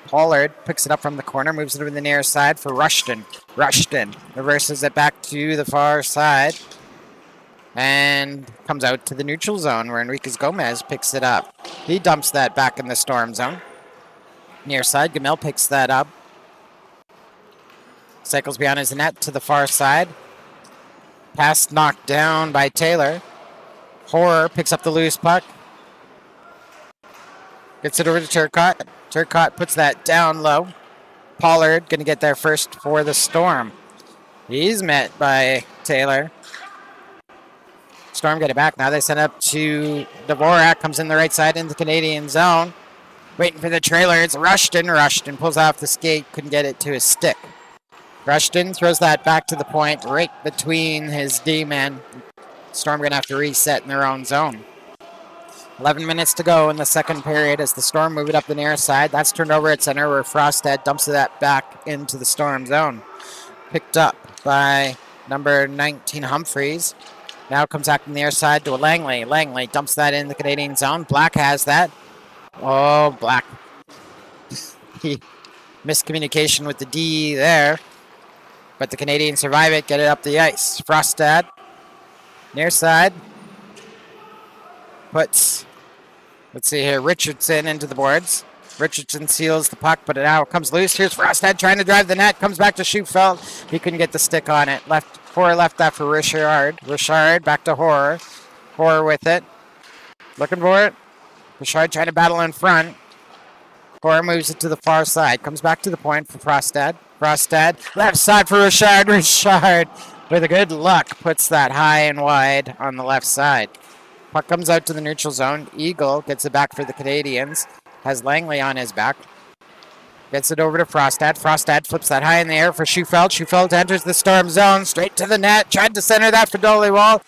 Pollard picks it up from the corner, moves it over the near side for Rushton. Rushton reverses it back to the far side and comes out to the neutral zone where Enriquez Gomez picks it up. He dumps that back in the Storm zone. Near side, Gamel picks that up. Cycles behind his net to the far side. Pass knocked down by Taylor. Horror picks up the loose puck. Gets it over to Turcotte. Turcotte puts that down low. Pollard going to get there first for the Storm. He's met by Taylor. Storm get it back. Now they send up to Dvorak. Comes in the right side in the Canadian zone. Waiting for the trailer. It's Rushton. Rushton pulls off the skate. Couldn't get it to his stick. Rushton throws that back to the point. Right between his D-men. Storm going to have to reset in their own zone. 11 minutes to go in the second period as the Storm move it up the near side. That's turned over at center where Frostad dumps that back into the Storm zone. Picked up by number 19 Humphreys. Now comes back from the near side to a Langley. Langley dumps that in the Canadian zone. Black has that. Oh, Black. Miscommunication with the D there. But the Canadians survive it, get it up the ice. Frostad, near side. Puts, let's see here, Richardson into the boards. Richardson seals the puck, but it now comes loose. Here's Frostad trying to drive the net. Comes back to Schufeld. He couldn't get the stick on it. Horror left that for Richard. Richard back to Horror. Horror with it. Looking for it. Richard trying to battle in front. Horror moves it to the far side. Comes back to the point for Frostad. Frostad, left side for Richard. Richard, with a good luck, puts that high and wide on the left side. Puck comes out to the neutral zone. Eagle gets it back for the Canadians. Has Langley on his back. Gets it over to Frostad. Frostad flips that high in the air for Schufeld. Schufeld enters the Storm zone. Straight to the net. Tried to center that for Dollywall.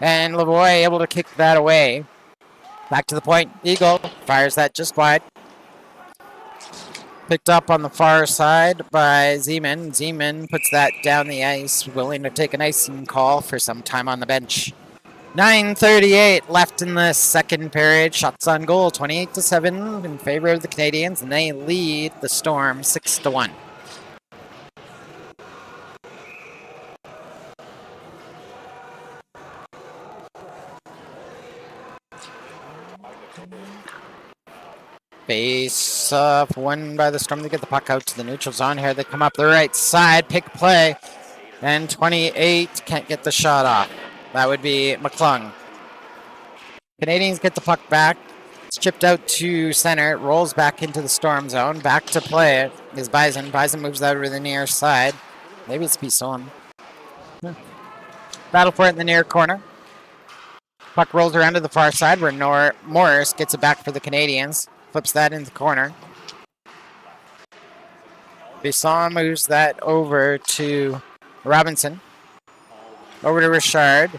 And Lavoie able to kick that away. Back to the point. Eagle fires that just wide. Picked up on the far side by Zeman. Zeman puts that down the ice, willing to take an icing call for some time on the bench. 9:38 left in the second period. Shots on goal, 28-7 in favor of the Canadians, and they lead the Storm 6-1. Face off, won by the Storm. They get the puck out to the neutral zone here. They come up the right side, pick play, and 28 can't get the shot off. That would be McClung. Canadians get the puck back. It's chipped out to center. It rolls back into the Storm zone. Back to play is Bison. Bison moves that over the near side. Maybe it's Bisson. Battle for it in the near corner. Puck rolls around to the far side where Morris gets it back for the Canadians. Flips that in the corner. Bisson moves that over to Robinson. Over to Richard.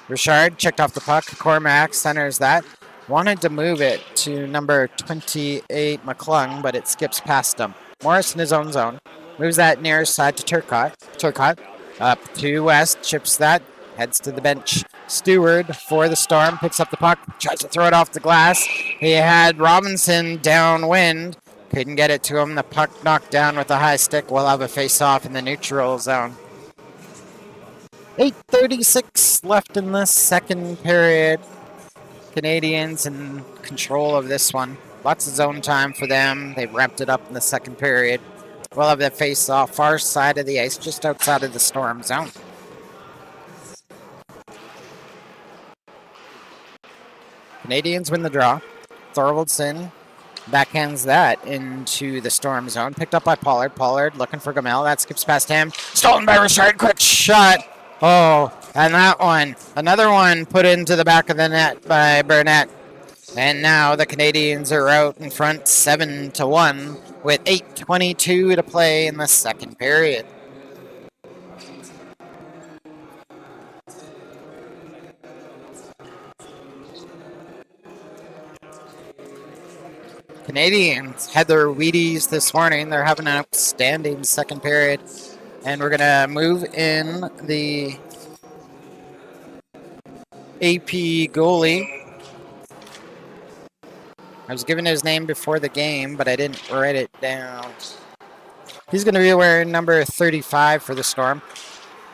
Richard checked off the puck. Cormac centers that. Wanted to move it to number 28, McClung, but it skips past him. Morris in his own zone. Moves that near side to Turcotte. Turcotte up to West. Chips that. Heads to the bench. Stewart for the Storm. Picks up the puck. Tries to throw it off the glass. He had Robinson downwind. Couldn't get it to him. The puck knocked down with a high stick. We'll have a face-off in the neutral zone. 8:36 left in the second period. Canadians in control of this one. Lots of zone time for them. They ramped it up in the second period. We'll have that face-off far side of the ice, just outside of the Storm zone. Canadians win the draw. Thorvaldson backhands that into the Storm zone. Picked up by Pollard. Pollard looking for Gamel. That skips past him. Stolen by Richard. Quick shot. Oh, and that one. Another one put into the back of the net by Burnett. And now the Canadians are out in front 7-1 with 8:22 to play in the second period. Canadians had their Wheaties this morning. They're having an outstanding second period. And we're going to move in the AP goalie. I was given his name before the game, but I didn't write it down. He's going to be wearing number 35 for the Storm.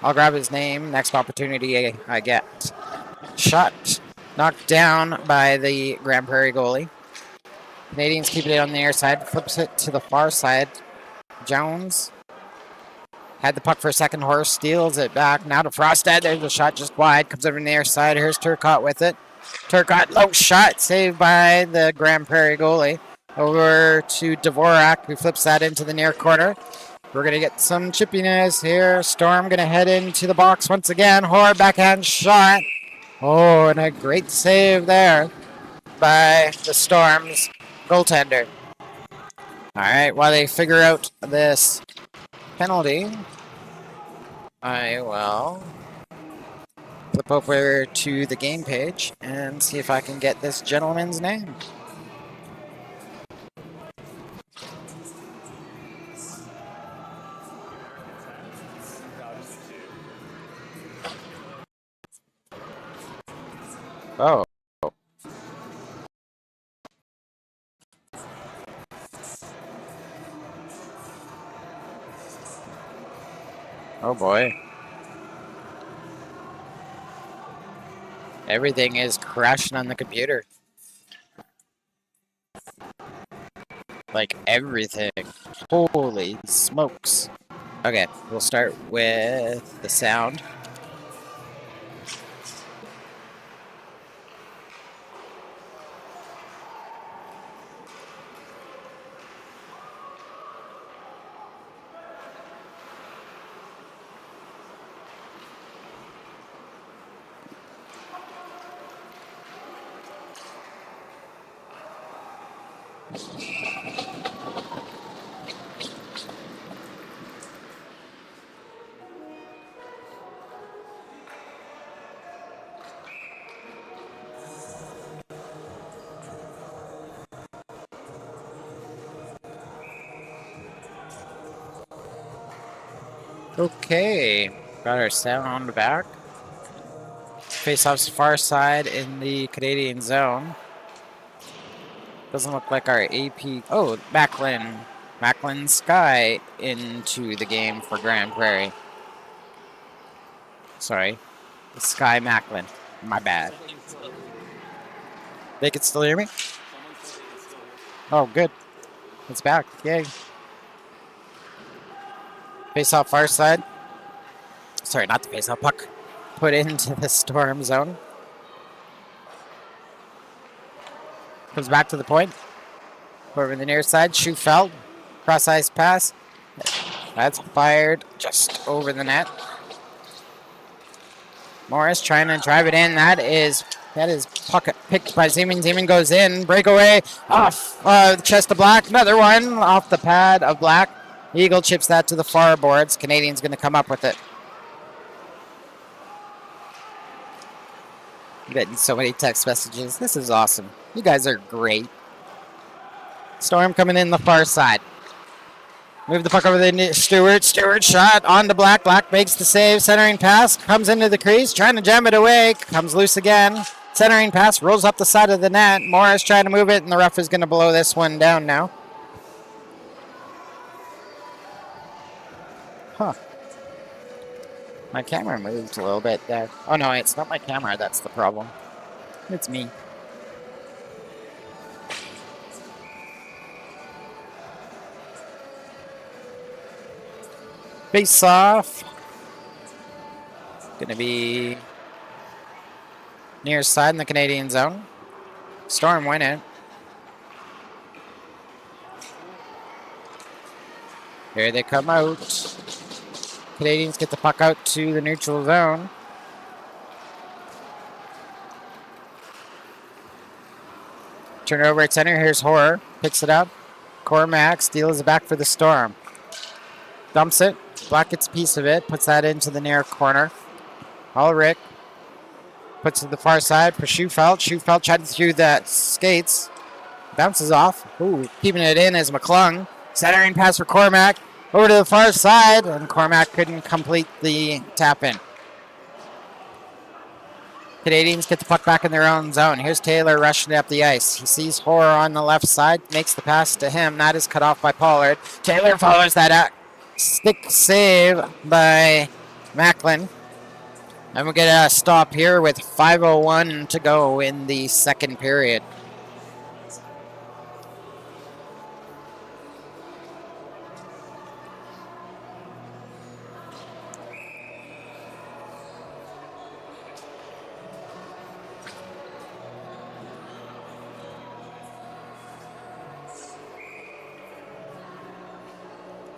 I'll grab his name next opportunity I get. Shot knocked down by the Grande Prairie goalie. Canadians keep it on the near side, flips it to the far side. Jones had the puck for a second. Horse steals it back. Now to Frostad. There's a shot just wide. Comes over the near side. Here's Turcotte with it. Turcotte, low shot, saved by the Grande Prairie goalie. Over to Dvorak, who flips that into the near corner. We're going to get some chippiness here. Storm going to head into the box once again. Hoare backhand shot. Oh, and a great save there by the Storm's goaltender. All right, while they figure out this penalty, I will flip over to the game page and see if I can get this gentleman's name. Oh. Oh boy. Everything is crashing on the computer. Like everything. Holy smokes. Okay, we'll start with the sound. Okay, got our sound back. Face-off's far side in the Canadian zone. Doesn't look like our AP. Oh, Macklin Sky into the game for Grande Prairie. Sorry, Sky Macklin. My bad. They can still hear me? Oh, good. It's back. Yay. Face-off far side. Sorry, not the face-off. Puck put into the Storm zone. Comes back to the point. Over the near side. Schufeld. Cross-ice pass. That's fired just over the net. Morris trying to drive it in. That is puck picked by Zeman. Zeman goes in. Breakaway. Off the chest of Black. Another one off the pad of Black. Eagle chips that to the far boards. Canadian's going to come up with it. I'm getting so many text messages. This is awesome. You guys are great. Storm coming in the far side. Move the puck over the Stewart. Stewart shot on to Black. Black makes the save. Centering pass. Comes into the crease. Trying to jam it away. Comes loose again. Centering pass. Rolls up the side of the net. Morris trying to move it. And the ref is going to blow this one down now. Huh. My camera moved a little bit there. Oh no, it's not my camera. That's the problem. It's me. Face off. Gonna be near side in the Canadian zone. Storm win it. Here they come out. Canadians get the puck out to the neutral zone. Turn it over at center. Here's Horror. Picks it up. Cormac steals it back for the Storm. Dumps it. Black gets a piece of it. Puts that into the near corner. Ulrich puts it to the far side for Schufeld. Schufeld tried through the skates. Bounces off. Ooh, keeping it in is McClung. Centering pass for Cormac. Over to the far side, and Cormac couldn't complete the tap-in. Canadians get the puck back in their own zone. Here's Taylor rushing up the ice. He sees Horror on the left side, makes the pass to him. That is cut off by Pollard. Taylor follows that up. Stick save by Macklin. And we'll get a stop here with 5:01 to go in the second period.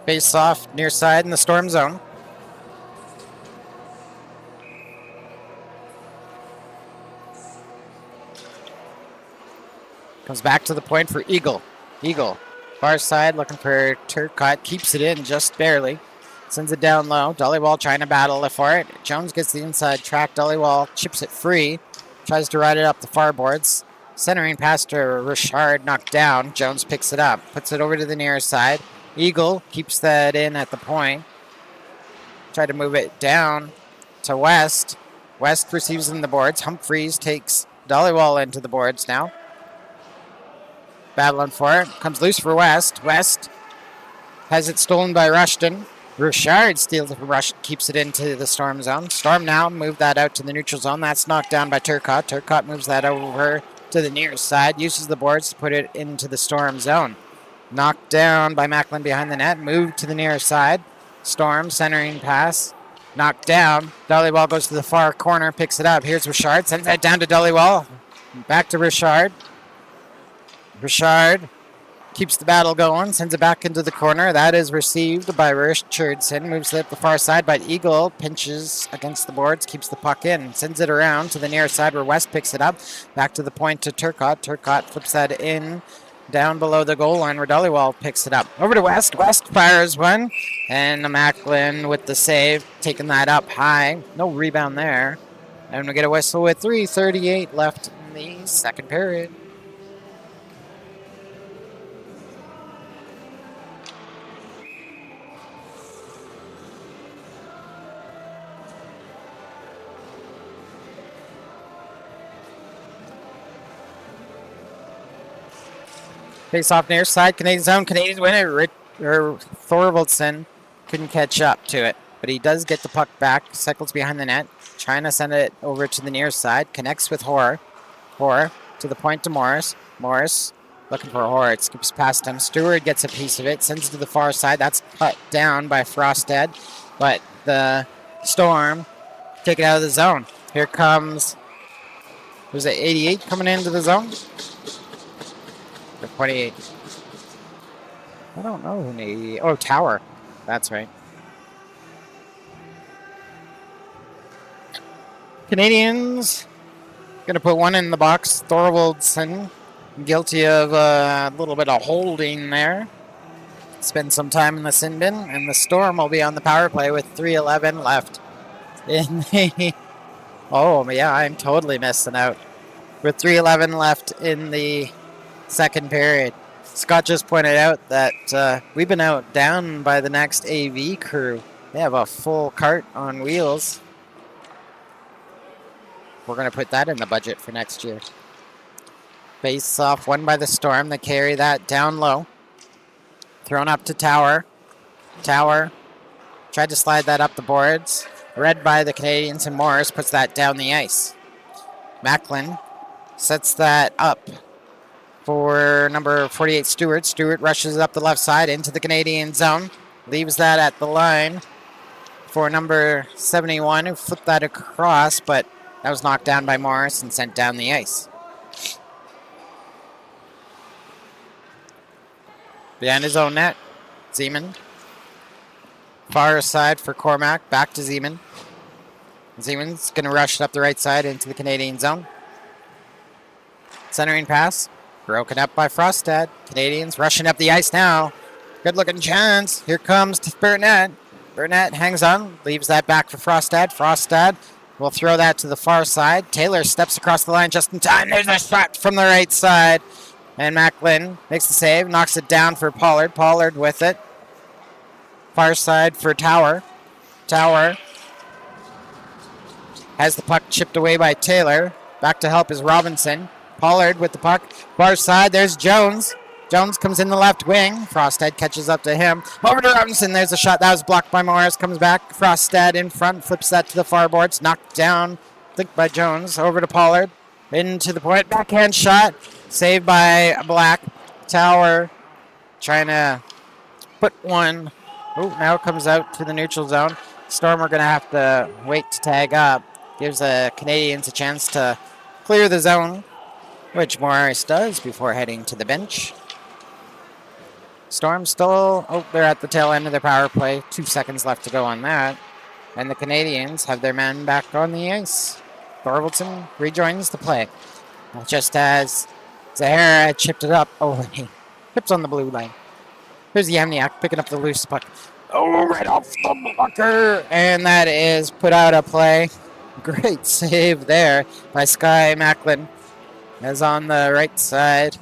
Face off near side in the Storm zone. Comes back to the point for Eagle. Eagle, far side looking for Turcotte. Keeps it in just barely. Sends it down low. Dollywall trying to battle for it. Jones gets the inside track. Dollywall chips it free. Tries to ride it up the far boards. Centering pass to Richard, knocked down. Jones picks it up. Puts it over to the near side. Eagle keeps that in at the point. Try to move it down to West. West receives in the boards. Humphreys takes Dollywall into the boards now. Battling for it. Comes loose for West. West has it stolen by Rushton. Richard steals it from Rushton. Keeps it into the Storm zone. Storm now move that out to the neutral zone. That's knocked down by Turcotte. Turcotte moves that over to the near side. Uses the boards to put it into the Storm zone. Knocked down by Macklin behind the net. Moved to the near side. Storm centering pass. Knocked down. Dollywall goes to the far corner. Picks it up. Here's Richard. Sends that down to Dollywall. Back to Richard. Richard keeps the battle going. Sends it back into the corner. That is received by Richardson. Moves it up the far side. But Eagle pinches against the boards. Keeps the puck in. Sends it around to the near side where West picks it up. Back to the point to Turcotte. Turcotte flips that in down below the goal line where Dollywall picks it up. Over to West. West fires one. And Macklin with the save, taking that up high. No rebound there. And we get a whistle with 3:38 left in the second period. Face off near side, Canadian zone. Canadians win it. Thorvaldson couldn't catch up to it, but he does get the puck back. Cycles behind the net, trying to send it over to the near side. Connects with Hoare. Hoare to the point to Morris. Morris looking for Hoare. It skips past him. Stewart gets a piece of it, sends it to the far side. That's cut down by Frostad, but the Storm take it out of the zone. Here comes, was it 88 coming into the zone? Or 28. I don't know who 88. Oh, Tower. That's right. Canadians going to put one in the box. Thorvaldson guilty of a little bit of holding there. Spend some time in the sin bin, and the Storm will be on the power play with 3:11 left. In the oh, yeah, I'm totally missing out. With 3:11 left in the second period. Scott just pointed out that we've been outdone by the next AV crew. They have a full cart on wheels. We're going to put that in the budget for next year. Face off, won by the Storm. They carry that down low. Thrown up to Tower. Tower tried to slide that up the boards. Read by the Canadians, and Morris puts that down the ice. Macklin sets that up for number 48, Stewart. Stewart rushes up the left side into the Canadian zone. Leaves that at the line for number 71, who flipped that across, but that was knocked down by Morris and sent down the ice. Behind his own net, Zeman. Far side for Cormac, back to Zeman. Zeman's going to rush it up the right side into the Canadian zone. Centering pass. Broken up by Frostad. Canadians rushing up the ice now. Good looking chance. Here comes Burnett. Burnett hangs on. Leaves that back for Frostad. Frostad will throw that to the far side. Taylor steps across the line just in time. There's a shot from the right side. And Macklin makes the save. Knocks it down for Pollard. Pollard with it. Far side for Tower. Tower has the puck chipped away by Taylor. Back to help is Robinson. Pollard with the puck. Far side, there's Jones. Jones comes in the left wing. Frostad catches up to him. Over to Robinson. There's a shot. That was blocked by Morris. Comes back. Frostad in front. Flips that to the far boards. Knocked down. I think by Jones. Over to Pollard. Into the point. Backhand shot. Saved by Black. Tower trying to put one. Oh, now it comes out to the neutral zone. Storm are going to have to wait to tag up. Gives the Canadians a chance to clear the zone, which Morris does before heading to the bench. Storm still, they're at the tail end of their power play. 2 seconds left to go on that. And the Canadians have their men back on the ice. Thorvaldson rejoins the play. Just as Zahara chipped it up. Oh, he chips on the blue line. Here's Yamniak picking up the loose puck. Oh, right off the blocker. And that is put out of play. Great save there by Sky Macklin. As on the right side,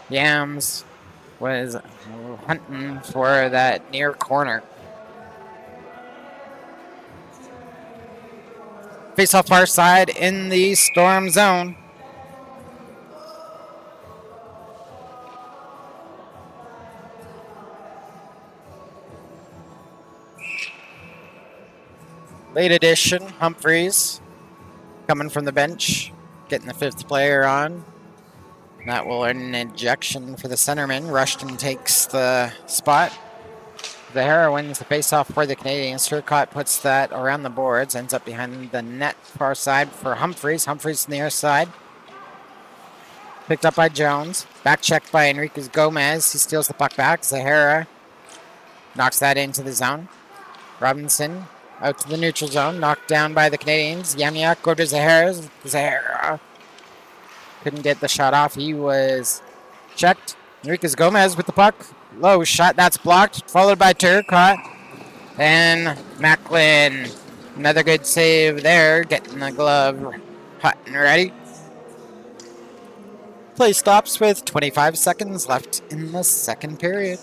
Yams was hunting for that near corner. Face off far side in the Storm zone. Late addition, Humphreys coming from the bench. Getting the fifth player on. That will earn an ejection for the centerman. Rushton takes the spot. Zahara wins the faceoff for the Canadians. Turcotte puts that around the boards. Ends up behind the net far side for Humphreys. Humphreys on the near side. Picked up by Jones. Back checked by Enriquez Gomez. He steals the puck back. Zahara knocks that into the zone. Robinson out to the neutral zone. Knocked down by the Canadians. Yamniak go to Zahara. Zahara couldn't get the shot off. He was Checked. Enriquez Gomez with the puck. Low shot. That's blocked. Followed by Turcotte. And Macklin. Another good save there. Getting the glove hot and ready. Play stops with 25 seconds left in the second period.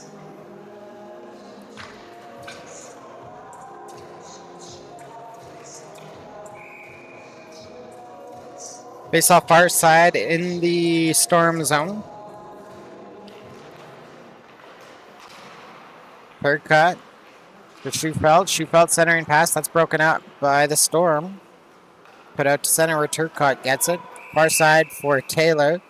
Face off far side in the Storm zone. Turcotte for Schufelt. Schufelt centering pass. That's broken up by the Storm. Put out to center where Turcotte gets it. Far side for Taylor.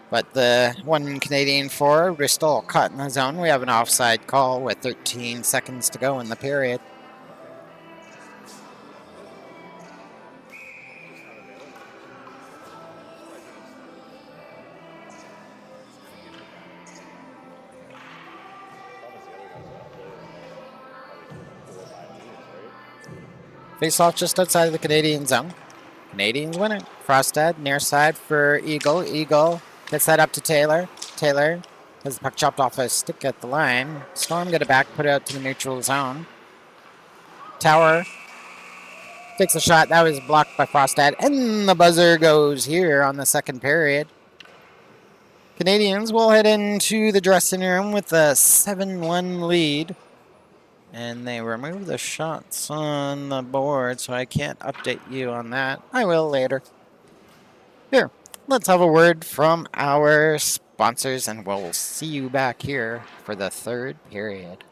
But the one Canadian forward, we're still caught in the zone. We have an offside call with 13 seconds to go in the period. Face off just outside of the Canadian zone. Canadians win it. Frostad near side for Eagle. Eagle gets that up to Taylor. Taylor has the puck chopped off a stick at the line. Storm get it back, put it out to the neutral zone. Tower takes a shot. That was blocked by Frostad. And the buzzer goes here on the second period. Canadians will head into the dressing room with a 7-1 lead. And they remove the shots on the board, so I can't update you on that. I will later. Here, let's have a word from our sponsors, and we'll see you back here for the third period.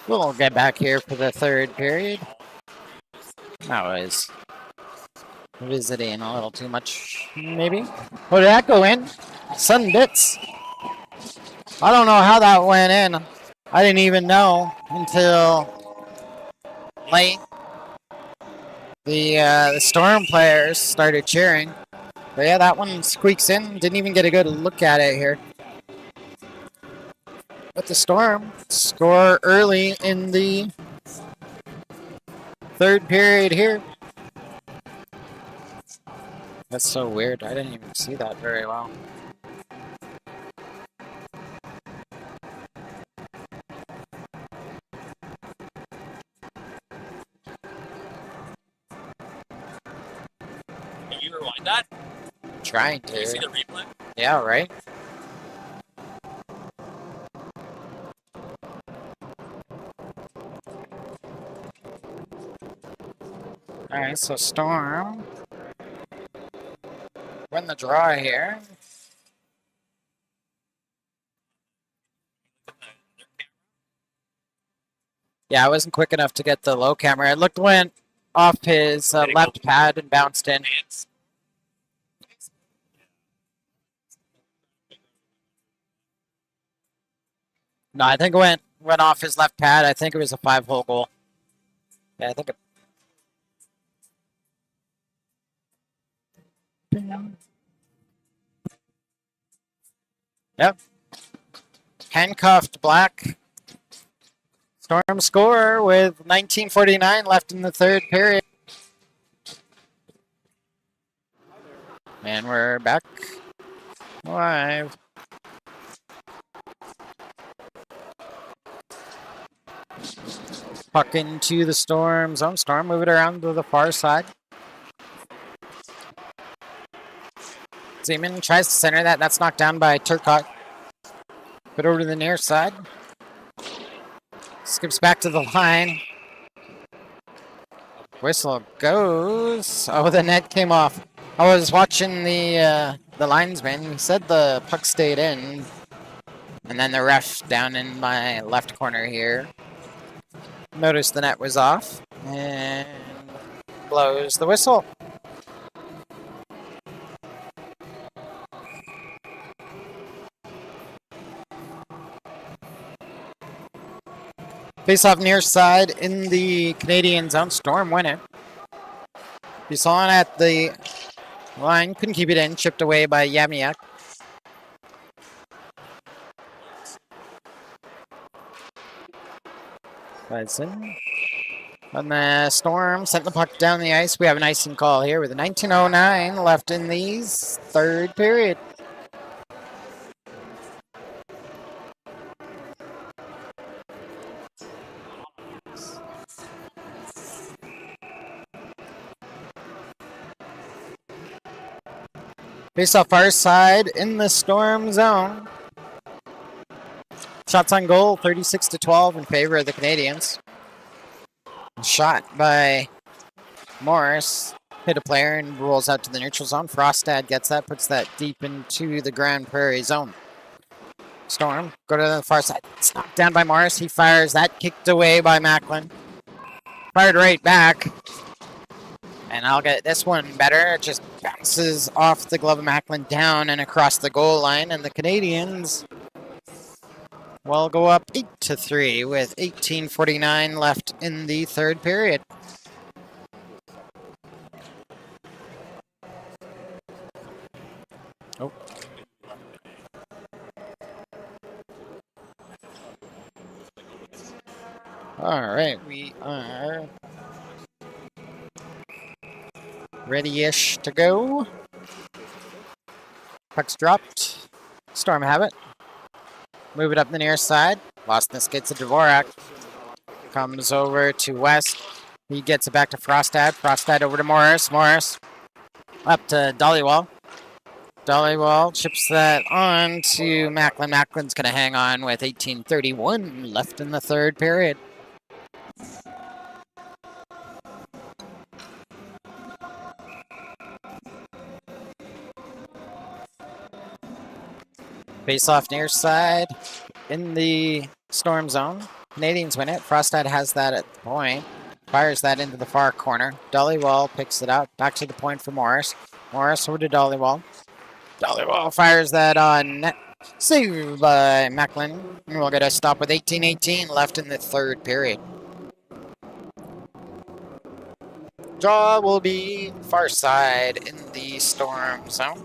We'll get back here for the third period. That was visiting a little too much, maybe. Oh, did that go in? Sudden bits. I don't know how that went in. I didn't even know until late. The Storm players started cheering. But yeah, that one squeaks in. Didn't even get a good look at it here. But the Storm score early in the third period here. That's so weird. I didn't even see that very well. Can you rewind that? Trying Can you see to. the replay? Yeah, right? Alright, so Storm win the draw here. Yeah, I wasn't quick enough to get the low camera. It went off his left pad and bounced in. No, I think it went off his left pad. I think it was a 5-hole goal. Yeah, I think it. Yep. Handcuffed Black. Storm score with 19:49 left in the third period. And we're back live. Puck into the Storm zone. Storm move it around to the far side. Zeman tries to center that. That's knocked down by Turcotte. Put over to the near side. Skips back to the line. Whistle goes. Oh, the net came off. I was watching the linesman. He said the puck stayed in. And then the ref down in my left corner here noticed the net was off and blows the whistle. Face off near side in the Canadian zone. Storm win it. You saw it at the line. Couldn't keep it in. Chipped away by Yamiak. Hudson. And the Storm sent the puck down the ice. We have an icing call here with 19:09 left in the third period. Face off our side in the Storm zone. Shots on goal, 36-12 in favor of the Canadians. Shot by Morris. Hit a player and rolls out to the neutral zone. Frostad gets that, puts that deep into the Grande Prairie zone. Storm, go to the far side. It's knocked down by Morris. He fires that, kicked away by Macklin. Fired right back. And I'll get this one better. It just bounces off the glove of Macklin down and across the goal line. And the Canadians will go up 8-3 with 18:49 left in the third period. Oh. All right, we are ready-ish to go. Puck's dropped. Storm have it. Move it up the near side. Lost this, gets to Dvorak. Comes over to West. He gets it back to Frostad. Frostad over to Morris. Morris up to Dollywall. Dollywall chips that on to Macklin. Macklin's going to hang on with 18:31 left in the third period. Face off near side in the Storm zone. Canadians win it. Frostad has that at the point. Fires that into the far corner. Dollywall picks it up. Back to the point for Morris. Morris over to Dollywall. Dollywall fires that on net. Saved by Macklin. And we'll get a stop with 18-18 left in the third period. Draw will be far side in the Storm zone.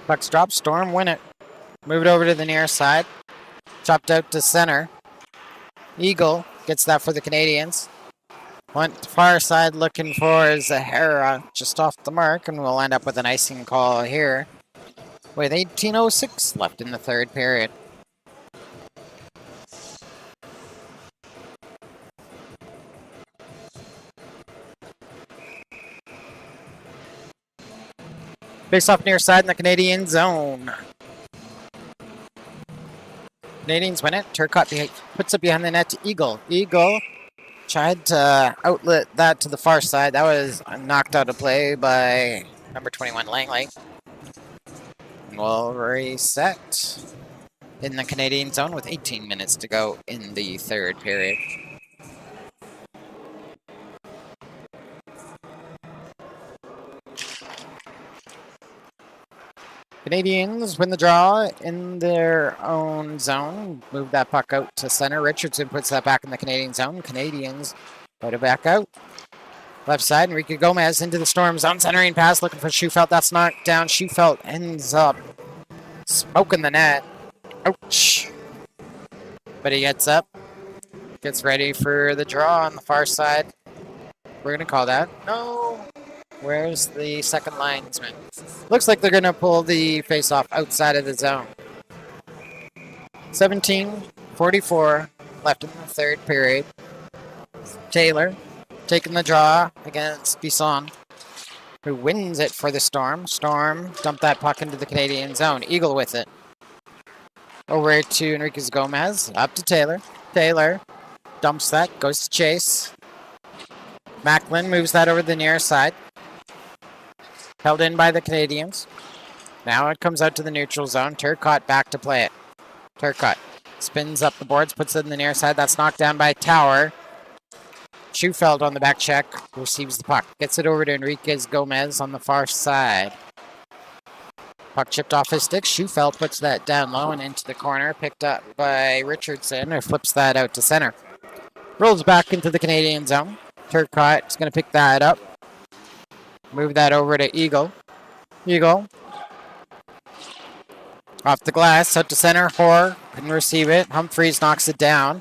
Puck's drop. Storm win it. Move it over to the near side. Chopped out to center. Eagle gets that for the Canadians. Went far side looking for Zahara just off the mark, and we'll end up with an icing call here with 18:06 left in the third period. Face off near side in the Canadian zone. Canadians win it. Turcotte puts it behind the net to Eagle. Eagle tried to outlet that to the far side. That was knocked out of play by number 21, Langley. We'll reset in the Canadian zone with 18 minutes to go in the third period. Canadians win the draw in their own zone. Move that puck out to center. Richardson puts that back in the Canadian zone. Canadians put it back out. Left side, Enrique Gomez into the Storm zone. Centering pass, looking for Schufelt. That's knocked down. Schufelt ends up smoking the net. Ouch. But he gets up. Gets ready for the draw on the far side. We're going to call that. No. Where's the second linesman? Looks like they're going to pull the face-off outside of the zone. 17:44 left in the third period. Taylor taking the draw against Bisson, who wins it for the Storm. Storm dumped that puck into the Canadian zone. Eagle with it. Over to Enriquez Gomez. Up to Taylor. Taylor dumps that. Goes to Chase. Macklin moves that over the near side. Held in by the Canadians. Now it comes out to the neutral zone. Turcotte back to play it. Turcotte spins up the boards, puts it in the near side. That's knocked down by Tower. Schufelt on the back check, receives the puck. Gets it over to Enriquez Gomez on the far side. Puck chipped off his stick. Schufelt puts that down low and into the corner. Picked up by Richardson, who flips that out to center. Rolls back into the Canadian zone. Turcotte is going to pick that up. Move that over to Eagle. Eagle. Off the glass, out to center. Hoare couldn't receive it. Humphreys knocks it down.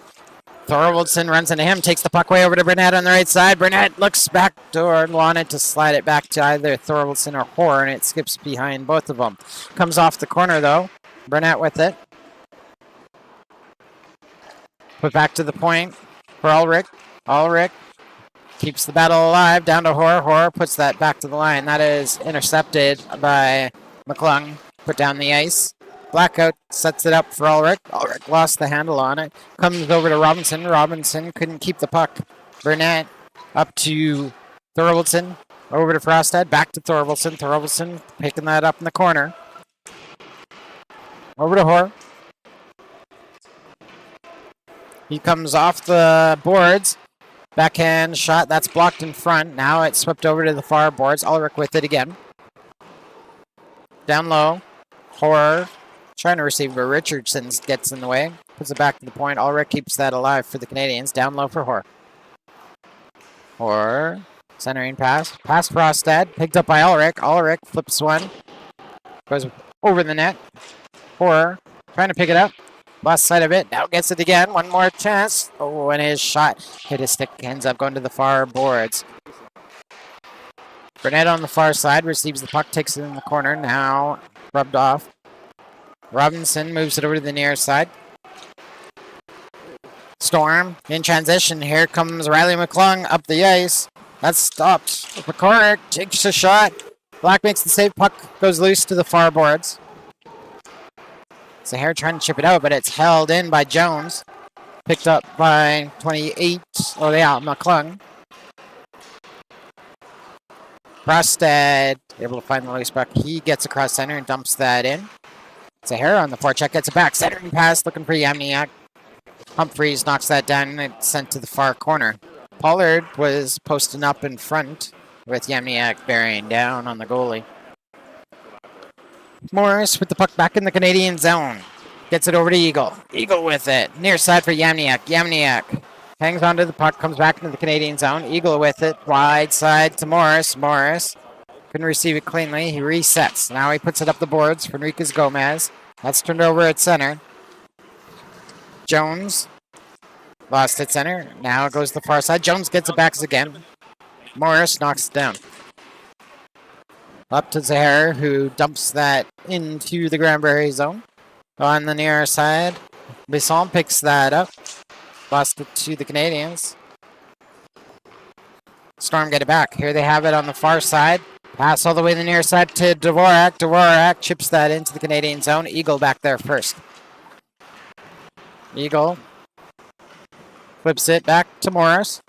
Thorwaldson runs into him, takes the puck way over to Burnett on the right side. Burnett looks back door and wanted to slide it back to either Thorwaldson or Hoare, and it skips behind both of them. Comes off the corner, though. Burnett with it. Put back to the point for Ulrich. Ulrich keeps the battle alive, down to Hoare. Hoare puts that back to the line. That is intercepted by McClung. Put down the ice. Blackout sets it up for Ulrich. Ulrich lost the handle on it. Comes over to Robinson. Robinson couldn't keep the puck. Burnett up to Thorwaldson. Over to Frostad. Back to Thorwaldson. Thorwaldson picking that up in the corner. Over to Hoare. He comes off the boards. Backhand shot. That's blocked in front. Now it's swept over to the far boards. Ulrich with it again. Down low. Hoare trying to receive, but Richardson gets in the way. Puts it back to the point. Ulrich keeps that alive for the Canadians. Down low for Hoare. Hoare. Centering pass. Past Frostad. Picked up by Ulrich. Ulrich flips one. Goes over the net. Hoare trying to pick it up. Lost sight of it. Now gets it again. One more chance. Oh, and his shot hit his stick. Ends up going to the far boards. Burnett on the far side. Receives the puck. Takes it in the corner. Now rubbed off. Robinson moves it over to the near side. Storm in transition. Here comes Riley McClung up the ice. That's stopped. McCormick takes a shot. Black makes the save. Puck goes loose to the far boards. Zahara trying to chip it out, but it's held in by Jones. Picked up by 28. Oh, yeah, McClung. Frostad able to find the loose puck. He gets across center and dumps that in. Zahara on the forecheck gets it back. Centering pass looking for Yamniak. Humphreys knocks that down and it's sent to the far corner. Pollard was posting up in front with Yamniak bearing down on the goalie. Morris with the puck back in the Canadian zone. Gets it over to Eagle. Eagle with it. Near side for Yamniak. Yamniak hangs onto the puck, comes back into the Canadian zone. Eagle with it. Wide side to Morris. Morris couldn't receive it cleanly. He resets. Now he puts it up the boards for Enriquez Gomez. That's turned over at center. Jones lost at center. Now it goes to the far side. Jones gets it back again. Morris knocks it down. Up to Zahara, who dumps that into the Grande Prairie zone. On the near side, Bisson picks that up. Lost it to the Canadians. Storm get it back. Here they have it on the far side. Pass all the way to the near side to Dvorak. Dvorak chips that into the Canadian zone. Eagle back there first. Eagle flips it back to Morris.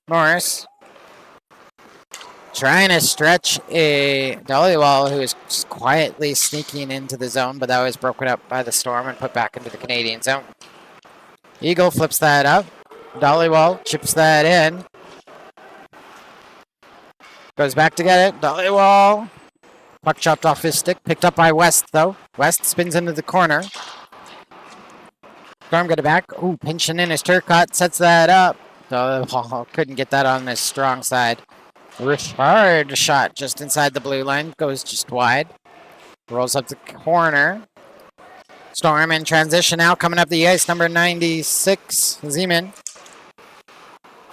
Morris trying to stretch a Dollywall who is just quietly sneaking into the zone, but that was broken up by the Storm and put back into the Canadian zone. Eagle flips that up. Dollywall chips that in. Goes back to get it. Dollywall. Puck chopped off his stick. Picked up by West, though. West spins into the corner. Storm got it back. Ooh, pinching in his Turcotte. Sets that up. Dollywall couldn't get that on his strong side. Richard shot just inside the blue line. Goes just wide. Rolls up the corner. Storm in transition now. Coming up the ice. Number 96, Zeman.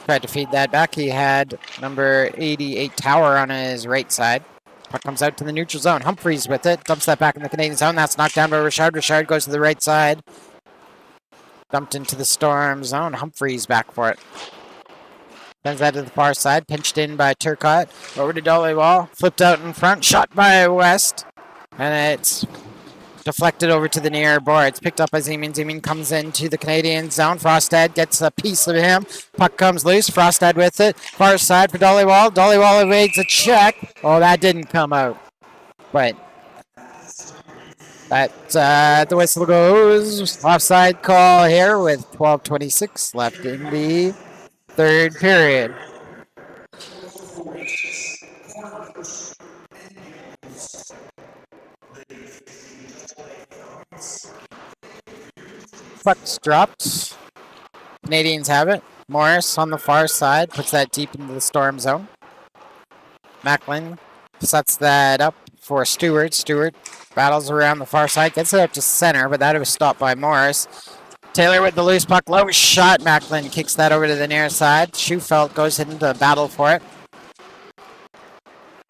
Tried to feed that back. He had number 88, Tower, on his right side. Puck comes out to the neutral zone. Humphreys with it. Dumps that back in the Canadian zone. That's knocked down by Richard. Richard goes to the right side. Dumped into the Storm zone. Humphreys back for it. Sends that to the far side. Pinched in by Turcotte. Over to Dollywall. Flipped out in front. Shot by West. And it's deflected over to the near boards. Picked up by Zeman. Zeman comes into the Canadian zone. Frostad gets a piece of him. Puck comes loose. Frostad with it. Far side for Dollywall. Dollywall evades a check. Oh, that didn't come out. But that the whistle goes. Offside call here with 12:26 left in the third period. Puck's dropped. Canadians have it. Morris on the far side puts that deep into the Storm zone. Macklin sets that up for Stewart. Stewart battles around the far side, gets it up to center, but that was stopped by Morris. Taylor with the loose puck, low shot. Macklin kicks that over to the near side. Schufelt goes into battle for it.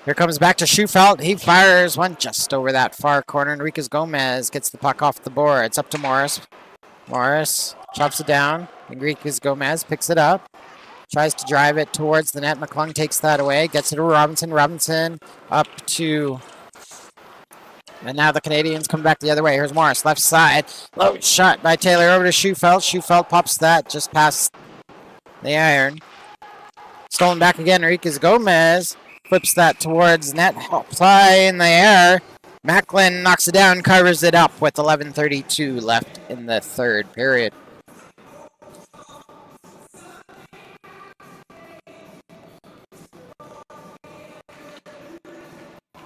Here comes back to Schufelt. He fires one just over that far corner. Enriquez Gomez gets the puck off the board. It's up to Morris. Morris chops it down. Enriquez Gomez picks it up. Tries to drive it towards the net. McClung takes that away. Gets it to Robinson. Robinson up to... And now the Canadians come back the other way. Here's Morris, left side. Low shot by Taylor over to Schufelt. Schufelt pops that just past the iron. Stolen back again. Enriquez Gomez flips that towards net. Fly in the air. Macklin knocks it down, covers it up with 11:32 left in the third period.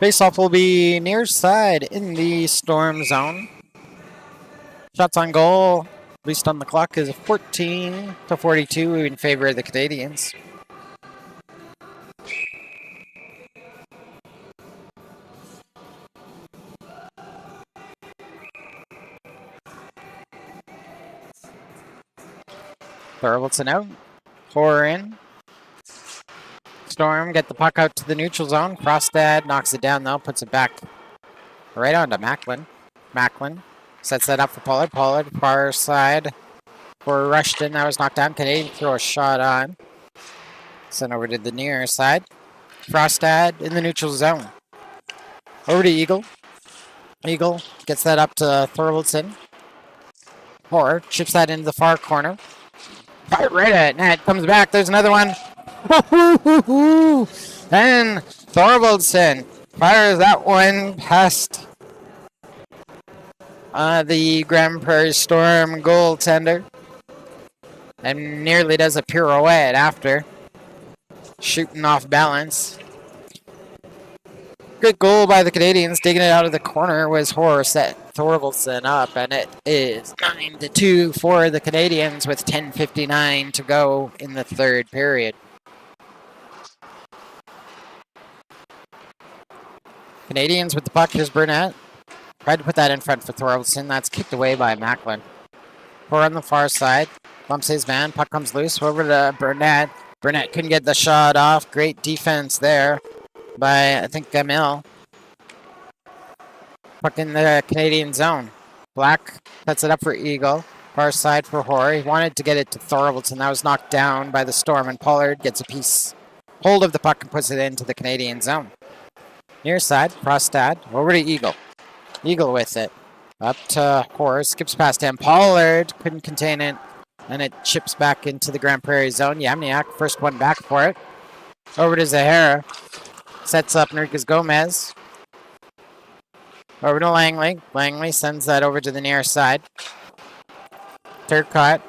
Faceoff will be near side in the Storm zone. Shots on goal, at least on the clock, is 14-42 in favor of the Canadians. Thorvaldsen out. Pour in. Storm get the puck out to the neutral zone. Frostad knocks it down though, puts it back right onto Macklin. Macklin sets that up for Pollard. Pollard far side for Rushton. That was knocked down. Canadian throw a shot on. Sent over to the near side. Frostad in the neutral zone. Over to Eagle. Eagle gets that up to Thorvaldsen. Poor chips that into the far corner. Right at net. Comes back. There's another one. And Thorvaldson fires that one past the Grande Prairie Storm goaltender and nearly does a pirouette after, shooting off balance. Good goal by the Canadians. Digging it out of the corner was Horror, set Thorvaldson up, and it is 9-2 for the Canadians with 10:59 to go in the third period. Canadians with the puck. Here's Burnett. Tried to put that in front for Thorvaldson. That's kicked away by Macklin. Horror on the far side. Bumps his man. Puck comes loose. Over to Burnett. Burnett couldn't get the shot off. Great defense there by, I think, Gamil. Puck in the Canadian zone. Black sets it up for Eagle. Far side for Horror. He wanted to get it to Thorvaldson. That was knocked down by the Storm, and Pollard gets a piece hold of the puck and puts it into the Canadian zone. Near side, Frostad. Over to Eagle. Eagle with it. Up to Horror. Skips past him. Pollard couldn't contain it, and it chips back into the Grande Prairie zone. Yamniak, first one back for it. Over to Zahara. Sets up Enriquez Gomez. Over to Langley. Langley sends that over to the near side. Turcotte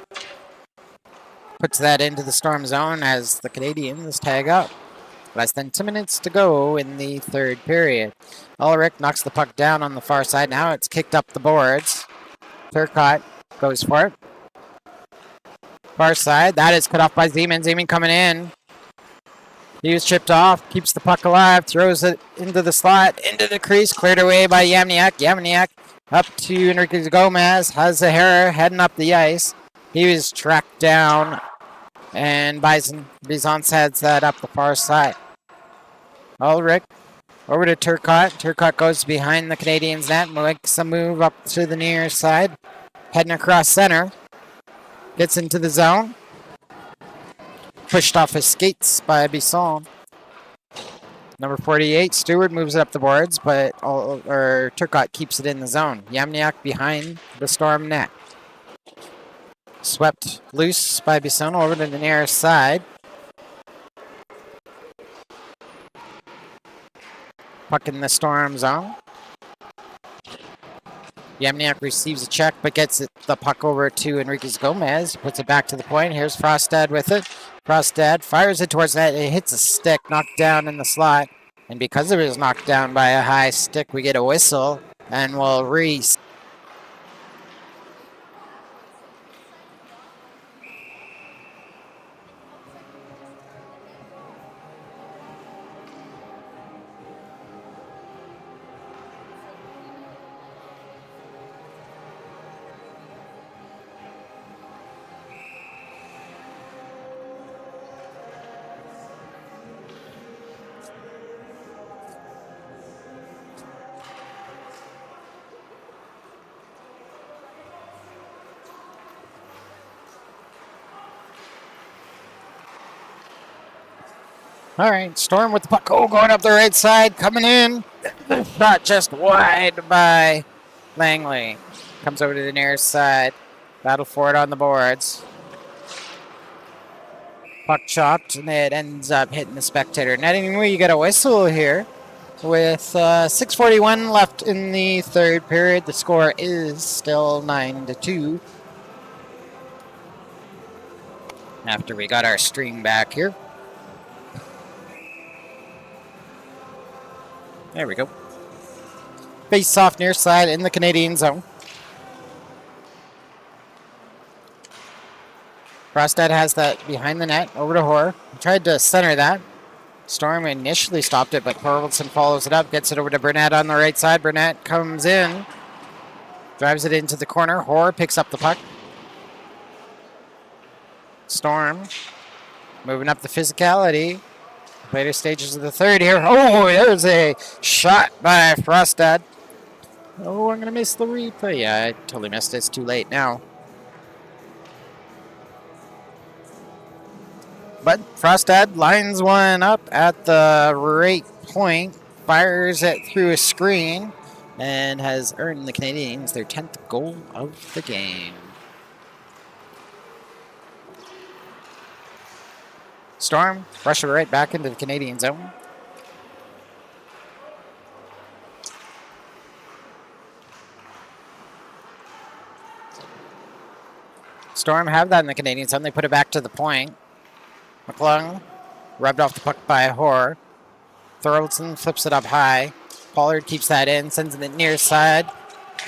puts that into the Storm zone as the Canadians tag up. Less than 2 minutes to go in the third period. Ulrich knocks the puck down on the far side. Now it's kicked up the boards. Turcotte goes for it. Far side. That is cut off by Zeman. Zeman coming in. He was chipped off. Keeps the puck alive. Throws it into the slot. Into the crease. Cleared away by Yamniak. Yamniak up to Enriquez Gomez. Has Zahara heading up the ice. He was tracked down. And Bison heads that up the far side. Ulrich over to Turcotte. Turcotte goes behind the Canadians' net. Makes a move up to the near side. Heading across center. Gets into the zone. Pushed off his skates by Bisson. Number 48, Stewart moves it up the boards, but Turcotte keeps it in the zone. Yamniak behind the Storm net. Swept loose by Bisson over to the near side. Puck in the Storm zone. Yamniak receives a check, but gets the puck over to Enriquez Gomez. Puts it back to the point. Here's Frostad with it. Frostad fires it towards net. It hits a stick, knocked down in the slot. And because it was knocked down by a high stick, we get a whistle, and we'll All right, Storm with the puck. Oh, going up the right side, coming in. Shot just wide by Langley. Comes over to the near side. Battle for it on the boards. Puck chopped, and it ends up hitting the spectator net. Anyway, you get a whistle here. With 6:41 left in the third period, the score is still 9-2. After we got our stream back here. There we go. Face off near side in the Canadian zone. Frostad has that behind the net, over to Horror. Tried to center that. Storm initially stopped it, but Thorvaldson follows it up, gets it over to Burnett on the right side. Burnett comes in, drives it into the corner. Horror picks up the puck. Storm moving up the physicality. Later stages of the third here. Oh, there's a shot by Frostad. Oh, I'm going to miss the replay. Yeah, I totally missed it. It's too late now. But Frostad lines one up at the right point, fires it through a screen, and has earned the Canadians their 10th goal of the game. Storm, rush it right back into the Canadian zone. Storm have that in the Canadian zone. They put it back to the point. McClung rubbed off the puck by Hoare. Thorvaldson flips it up high. Pollard keeps that in, sends it near side.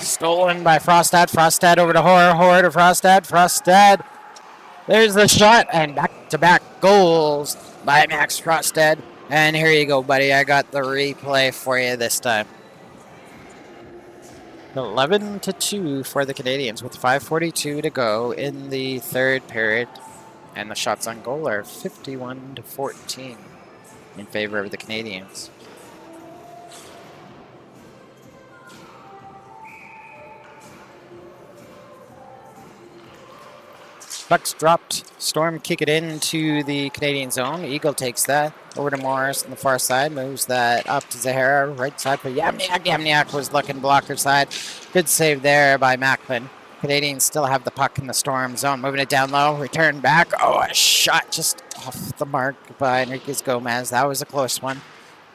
Stolen by Frostad. Frostad over to Hoare. Hoare to Frostad. Frostad. There's the shot, and back-to-back goals by Max Frostad. And here you go, buddy. I got the replay for you this time. 11-2 for the Canadians with 5:42 to go in the third period. And the shots on goal are 51-14 in favor of the Canadians. Puck's dropped. Storm kick it into the Canadian zone. Eagle takes that over to Morris on the far side. Moves that up to Zahara. Right side for Yamniak. Yamniak was looking blocker side. Good save there by Macklin. Canadians still have the puck in the Storm zone. Moving it down low. Return back. Oh, a shot just off the mark by Enriquez Gomez. That was a close one.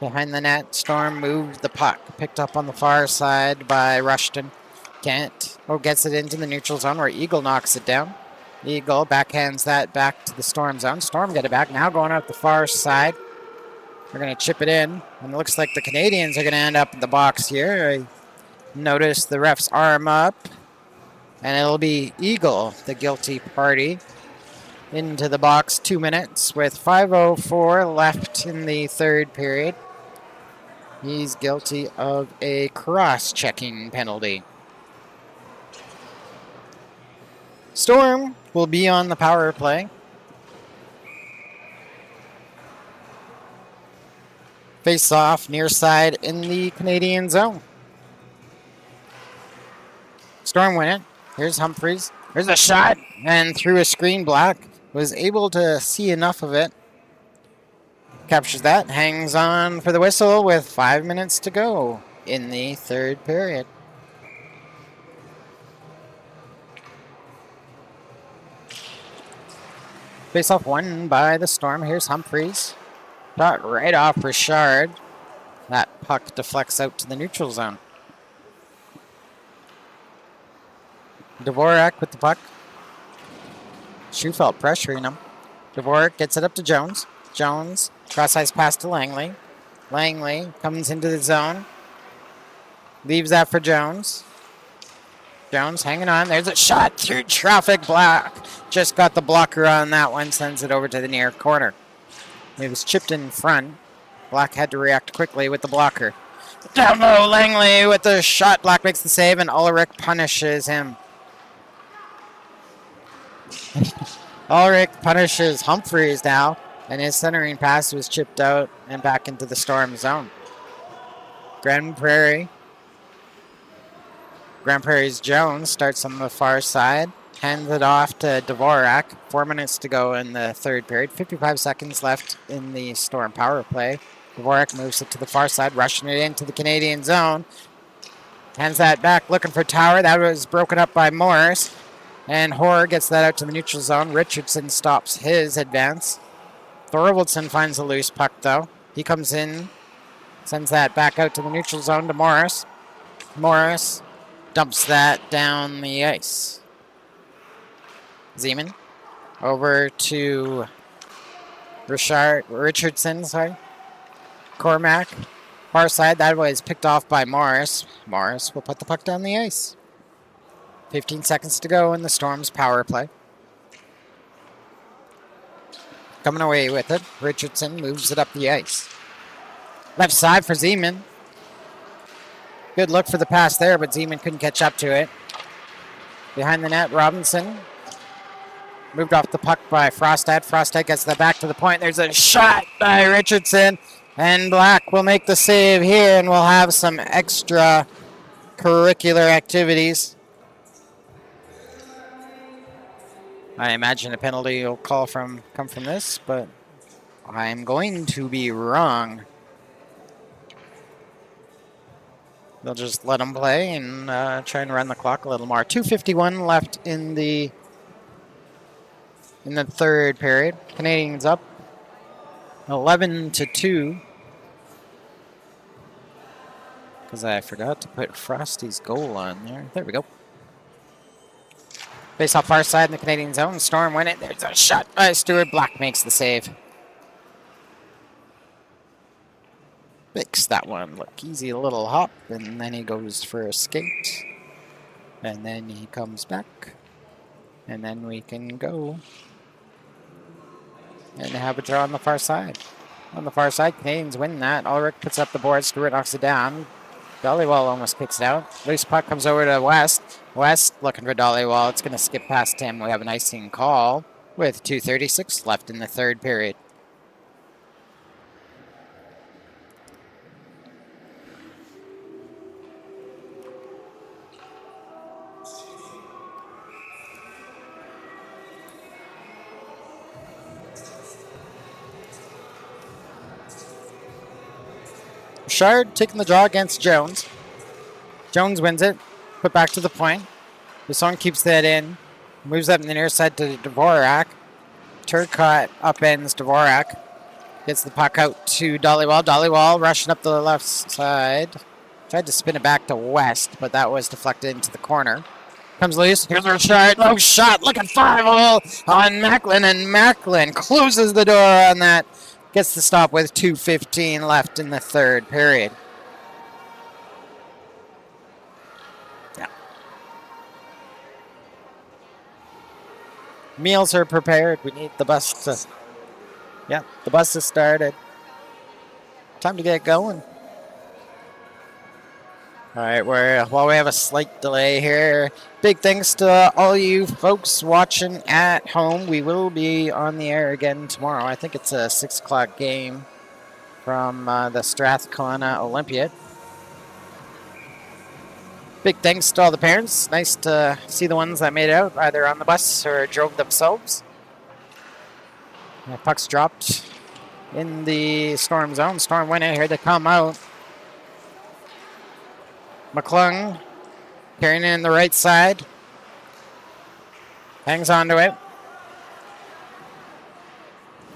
Behind the net, Storm moved the puck. Picked up on the far side by Rushton. Gets it into the neutral zone where Eagle knocks it down. Eagle backhands that back to the Storm zone. Storm get it back. Now going up the far side. They're going to chip it in. And it looks like the Canadians are going to end up in the box here. I noticed the ref's arm up. And it'll be Eagle, the guilty party, into the box. 2 minutes with 5:04 left in the third period. He's guilty of a cross-checking penalty. Storm will be on the power play. Face off near side in the Canadian zone. Storm win it. Here's Humphreys. There's a shot. And through a screen, Black was able to see enough of it. Captures that. Hangs on for the whistle with 5 minutes to go in the third period. Face-off won by the Storm. Here's Humphreys. Shot right off Richard. That puck deflects out to the neutral zone. Dvorak with the puck. Schufelt pressuring him. Dvorak gets it up to Jones. Jones, cross-ice pass to Langley. Langley comes into the zone. Leaves that for Jones. Jones hanging on. There's a shot through traffic. Black just got the blocker on that one. Sends it over to the near corner. It was chipped in front. Black had to react quickly with the blocker. Down low, Langley with the shot. Black makes the save, and Ulrich punishes him. Ulrich punishes Humphreys now, and his centering pass was chipped out and back into the Storm zone. Grande Prairie's Jones starts on the far side, hands it off to Dvorak. 4 minutes to go in the third period. 55 seconds left in the Storm power play. Dvorak moves it to the far side, rushing it into the Canadian zone. Hands that back, looking for Tower. That was broken up by Morris. And Hoare gets that out to the neutral zone. Richardson stops his advance. Thorvaldson finds a loose puck, though. He comes in, sends that back out to the neutral zone to Morris. Morris dumps that down the ice. Zeman over to Richardson, Cormac. Far side, that was picked off by Morris. Morris will put the puck down the ice. 15 seconds to go in the Storm's power play. Coming away with it. Richardson moves it up the ice. Left side for Zeman. Good look for the pass there, but Zeman couldn't catch up to it. Behind the net, Robinson. Moved off the puck by Frostad. Frostad gets the back to the point. There's a shot by Richardson. And Black will make the save here, and we'll have some extra curricular activities. I imagine a penalty will come from this, but I'm going to be wrong. They'll just let them play and try and run the clock a little more. 2:51 left in the third period. Canadians up 11-2. Because I forgot to put Frosty's goal on there. There we go. Face off far side in the Canadian zone. Storm win it. There's a shot by Stewart. Black makes the save. Makes that one look easy. A little hop. And then he goes for a skate. And then he comes back. And then we can go. And have a draw on the far side. On the far side, Canadians win that. Ulrich puts up the board. Stewart knocks it down. Dollywall almost picks it out. Loose puck comes over to West. West looking for Dollywall. It's going to skip past him. We have an icing call with 2:36 left in the third period. Bouchard taking the draw against Jones. Jones wins it. Put back to the point. Bisson keeps that in. Moves up in the near side to Dvorak. Turcotte upends Dvorak. Gets the puck out to Dollywall. Dollywall rushing up the left side. Tried to spin it back to West, but that was deflected into the corner. Comes loose. Here's a shot. Low shot. Look at 5-0 on Macklin. And Macklin closes the door on that. Gets the stop with 2:15 left in the third period. Yeah. Meals are prepared. We need the bus to... Yeah, the bus has started. Time to get going. All right, while we have a slight delay here, big thanks to all you folks watching at home. We will be on the air again tomorrow. I think it's a 6 o'clock game from the Strathcona Olympiad. Big thanks to all the parents. Nice to see the ones that made it out, either on the bus or drove themselves. The puck's dropped in the Storm zone. Storm went in here to come out. McClung carrying it in the right side. Hangs on to it.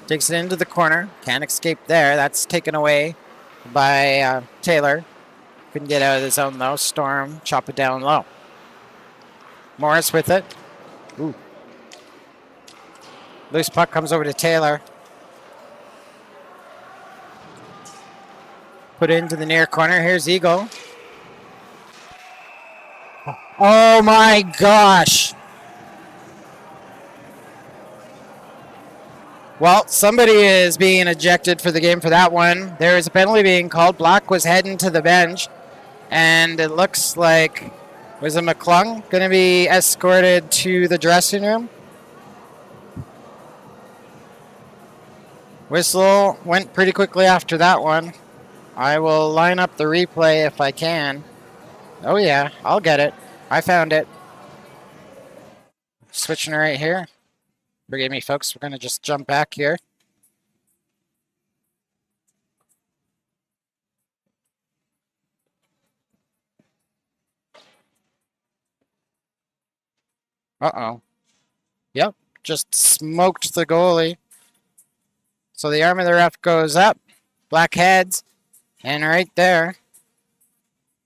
Takes it into the corner. Can't escape there. That's taken away by Taylor. Couldn't get out of the zone though. Storm chop it down low. Morris with it. Ooh. Loose puck comes over to Taylor. Put it into the near corner. Here's Eagle. Oh my gosh. Well, somebody is being ejected for the game for that one. There is a penalty being called. Black was heading to the bench. And it looks like, was it McClung going to be escorted to the dressing room? Whistle went pretty quickly after that one. I will line up the replay if I can. Oh yeah, I'll get it. I found it. Switching right here. Forgive me, folks. We're going to just jump back here. Uh-oh. Yep, just smoked the goalie. So the arm of the ref goes up. Black heads. And right there,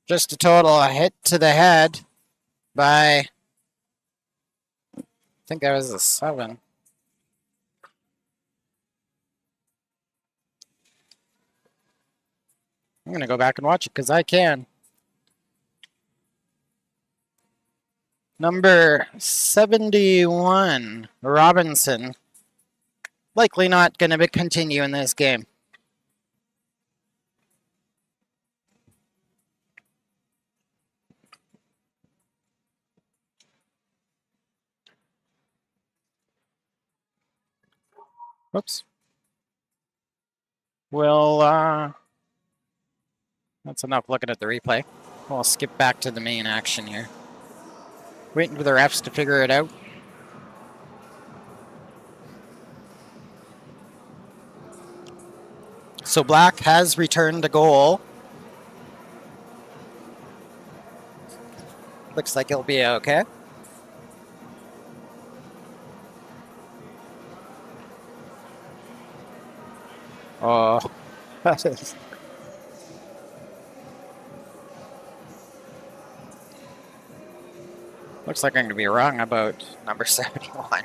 just a total hit to the head by, I think that was a 7. I'm going to go back and watch it because I can. Number 71, Robinson. Likely not going to continue in this game. Whoops. Well, that's enough looking at the replay. We'll skip back to the main action here. Waiting for the refs to figure it out. So Black has returned a goal. Looks like it'll be okay. Oh, that is... Looks like I'm going to be wrong about number 71.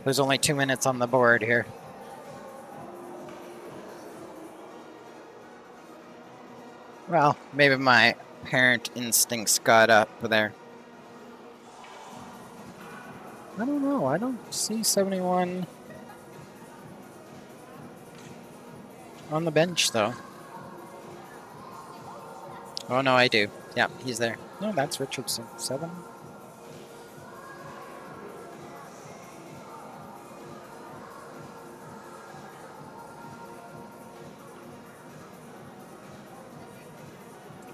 There's only 2 minutes on the board here. Well, maybe my parent instincts got up there. I don't know. I don't see 71 on the bench, though. Oh, no, I do. Yeah, he's there. No, that's Richardson. 7.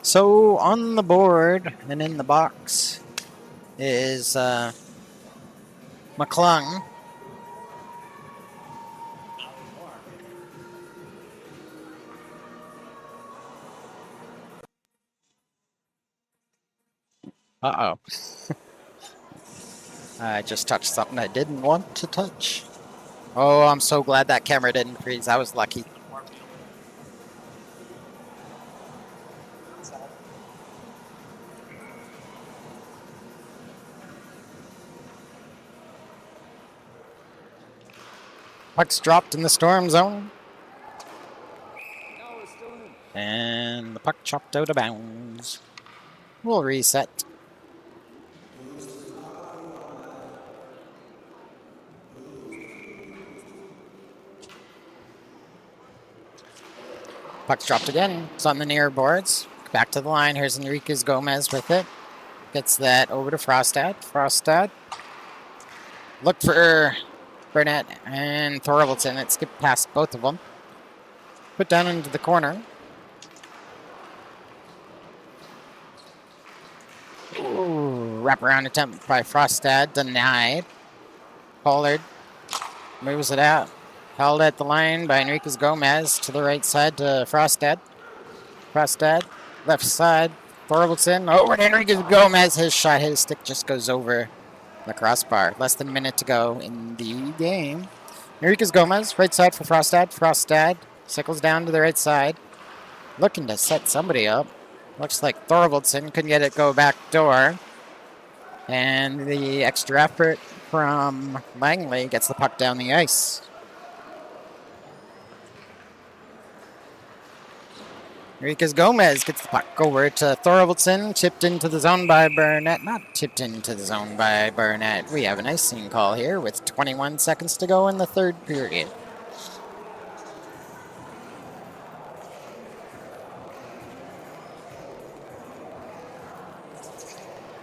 So on the board and in the box is McClung. Uh-oh. I just touched something I didn't want to touch. Oh, I'm so glad that camera didn't freeze. I was lucky. Puck's dropped in the storm zone. And the puck chopped out of bounds. We'll reset. Puck's dropped again. It's on the near boards. Back to the line. Here's Enriquez Gomez with it. Gets that over to Frostad. Frostad. Look for Burnett and Thorvaldson. It skipped past both of them. Put down into the corner. Ooh, wraparound attempt by Frostad. Denied. Pollard moves it out. Held at the line by Enriquez Gomez to the right side to Frostad. Frostad, left side. Thorvaldson over to Enriquez Gomez. His shot, his stick just goes over the crossbar. Less than a minute to go in the game. Enriquez Gomez, right side for Frostad. Frostad cycles down to the right side. Looking to set somebody up. Looks like Thorvaldson couldn't get it go back door. And the extra effort from Langley gets the puck down the ice. Enriquez Gomez gets the puck over to Thorvaldson. Chipped into the zone by Burnett. Not tipped into the zone by Burnett. We have an icing call here with 21 seconds to go in the third period.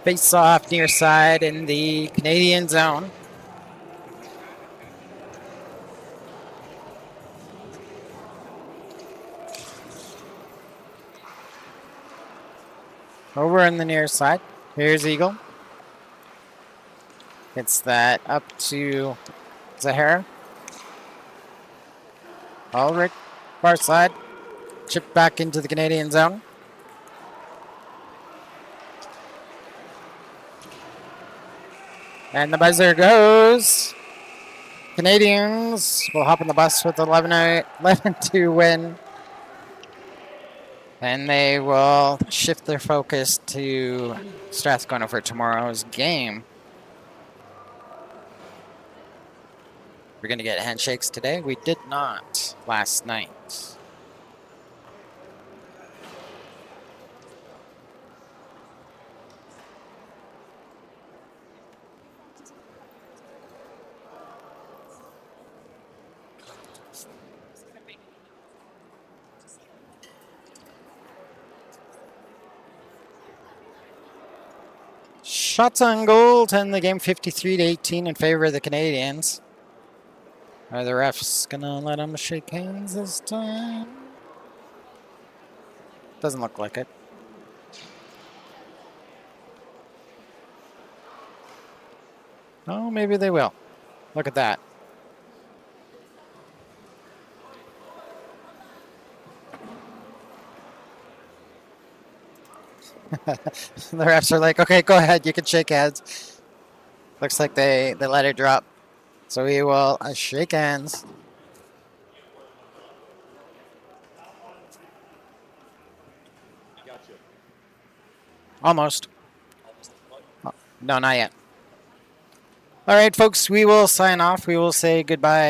Face off near side in the Canadian zone. Over on the near side. Here's Eagle. Gets that up to Zahara. Ulrich, far side. Chip back into the Canadian zone. And the buzzer goes. Canadians will hop on the bus with 11-2 win. And they will shift their focus to Strathcona for tomorrow's game. We're going to get handshakes today. We did not last night. Shots on goal to end the game 53-18 in favor of the Canadians. Are the refs gonna let them shake hands this time? Doesn't look like it. Oh, maybe they will. Look at that. The refs are like, okay, go ahead, you can shake hands. Looks like they let it drop. So we will shake hands. Almost. No, not yet. All right, folks, we will sign off. We will say goodbye.